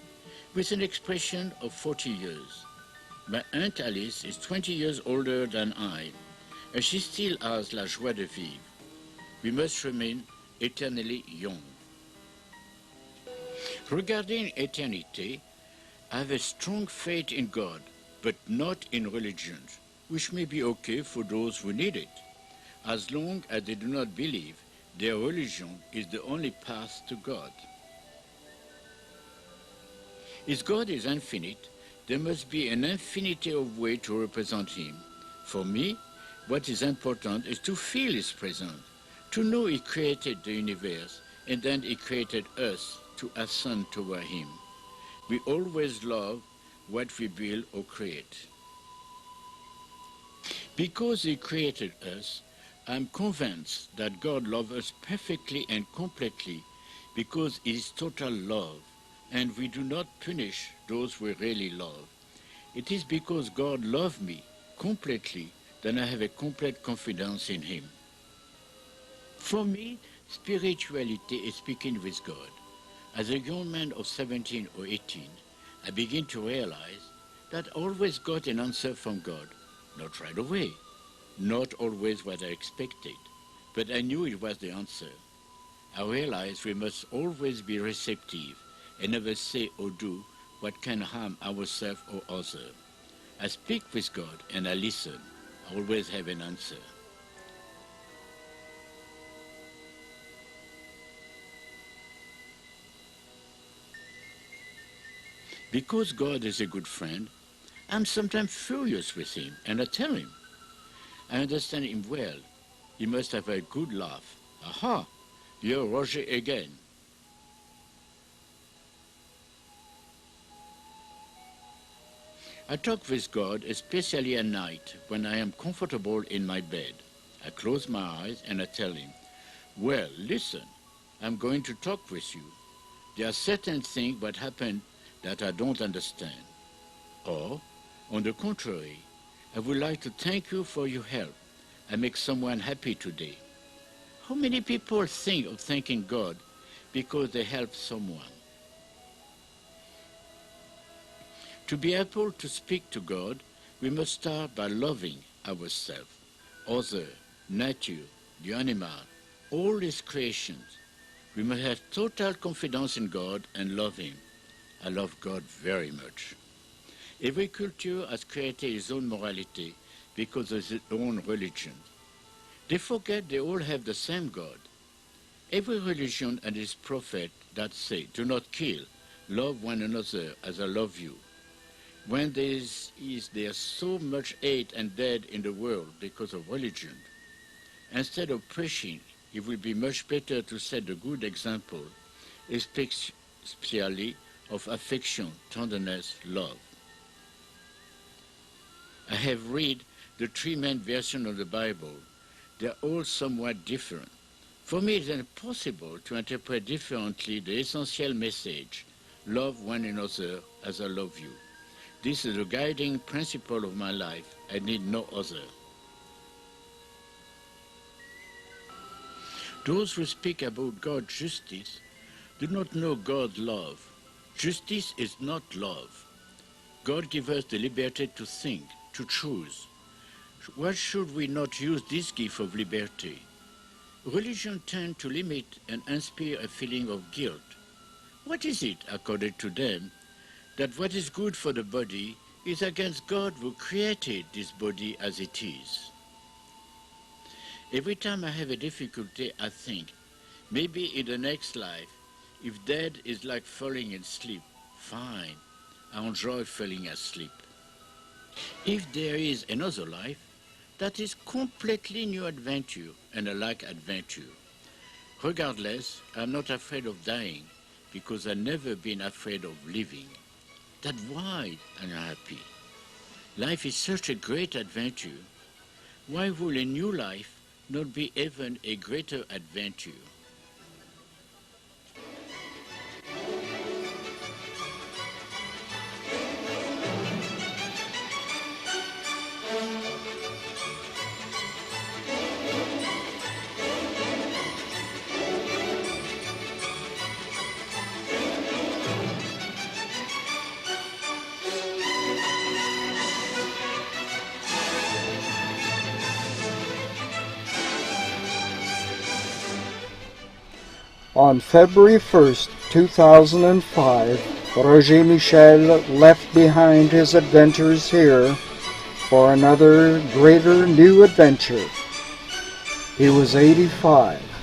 S1: with an expression of 40 years. My Aunt Alice is 20 years older than I, and she still has la joie de vivre. We must remain eternally young. Regarding eternity, I have a strong faith in God, but not in religions, which may be okay for those who need it, as long as they do not believe their religion is the only path to God. If God is infinite, there must be an infinity of ways to represent Him. For me, what is important is to feel His presence, to know He created the universe, and then He created us to ascend toward Him. We always love what we build or create. Because He created us, I'm convinced that God loves us perfectly and completely because He is total love, and we do not punish those we really love. It is because God loves me completely that I have a complete confidence in Him. For me, spirituality is speaking with God. As a young man of 17 or 18, I begin to realize that I always got an answer from God, not right away, not always what I expected, but I knew it was the answer. I realized we must always be receptive and never say or do what can harm ourselves or others. I speak with God and I listen. I always have an answer. Because God is a good friend, I'm sometimes furious with Him, and I tell Him. I understand Him well. He must have a good laugh. Aha, you're Roger again. I talk with God, especially at night when I am comfortable in my bed. I close my eyes and I tell Him, well, listen, I'm going to talk with you. There are certain things that happen that I don't understand. Or, on the contrary, I would like to thank you for your help. I make someone happy today. How many people think of thanking God because they help someone? To be able to speak to God, we must start by loving ourselves, others, nature, the animal, all His creations. We must have total confidence in God and love Him. I love God very much. Every culture has created its own morality because of its own religion. They forget they all have the same God. Every religion and its prophet that say, do not kill, love one another as I love you. When there's so much hate and death in the world because of religion, instead of preaching, it would be much better to set a good example, especially of affection, tenderness, love. I have read the three main versions of the Bible. They are all somewhat different. For me, it is impossible to interpret differently the essential message, love one another as I love you. This is the guiding principle of my life. I need no other. Those who speak about God's justice do not know God's love. Justice is not love. God gives us the liberty to think, to choose. Why should we not use this gift of liberty? Religion tends to limit and inspire a feeling of guilt. What is it, according to them, that what is good for the body is against God who created this body as it is? Every time I have a difficulty, I think, maybe in the next life, if death is like falling in sleep, fine, I enjoy falling asleep. If there is another life, that is completely new adventure, and I like adventure. Regardless, I'm not afraid of dying, because I've never been afraid of living. That's why I'm happy. Life is such a great adventure. Why would a new life not be even a greater adventure?
S2: On February 1st, 2005, Roger Michel left behind his adventures here for another greater new adventure. He was 85.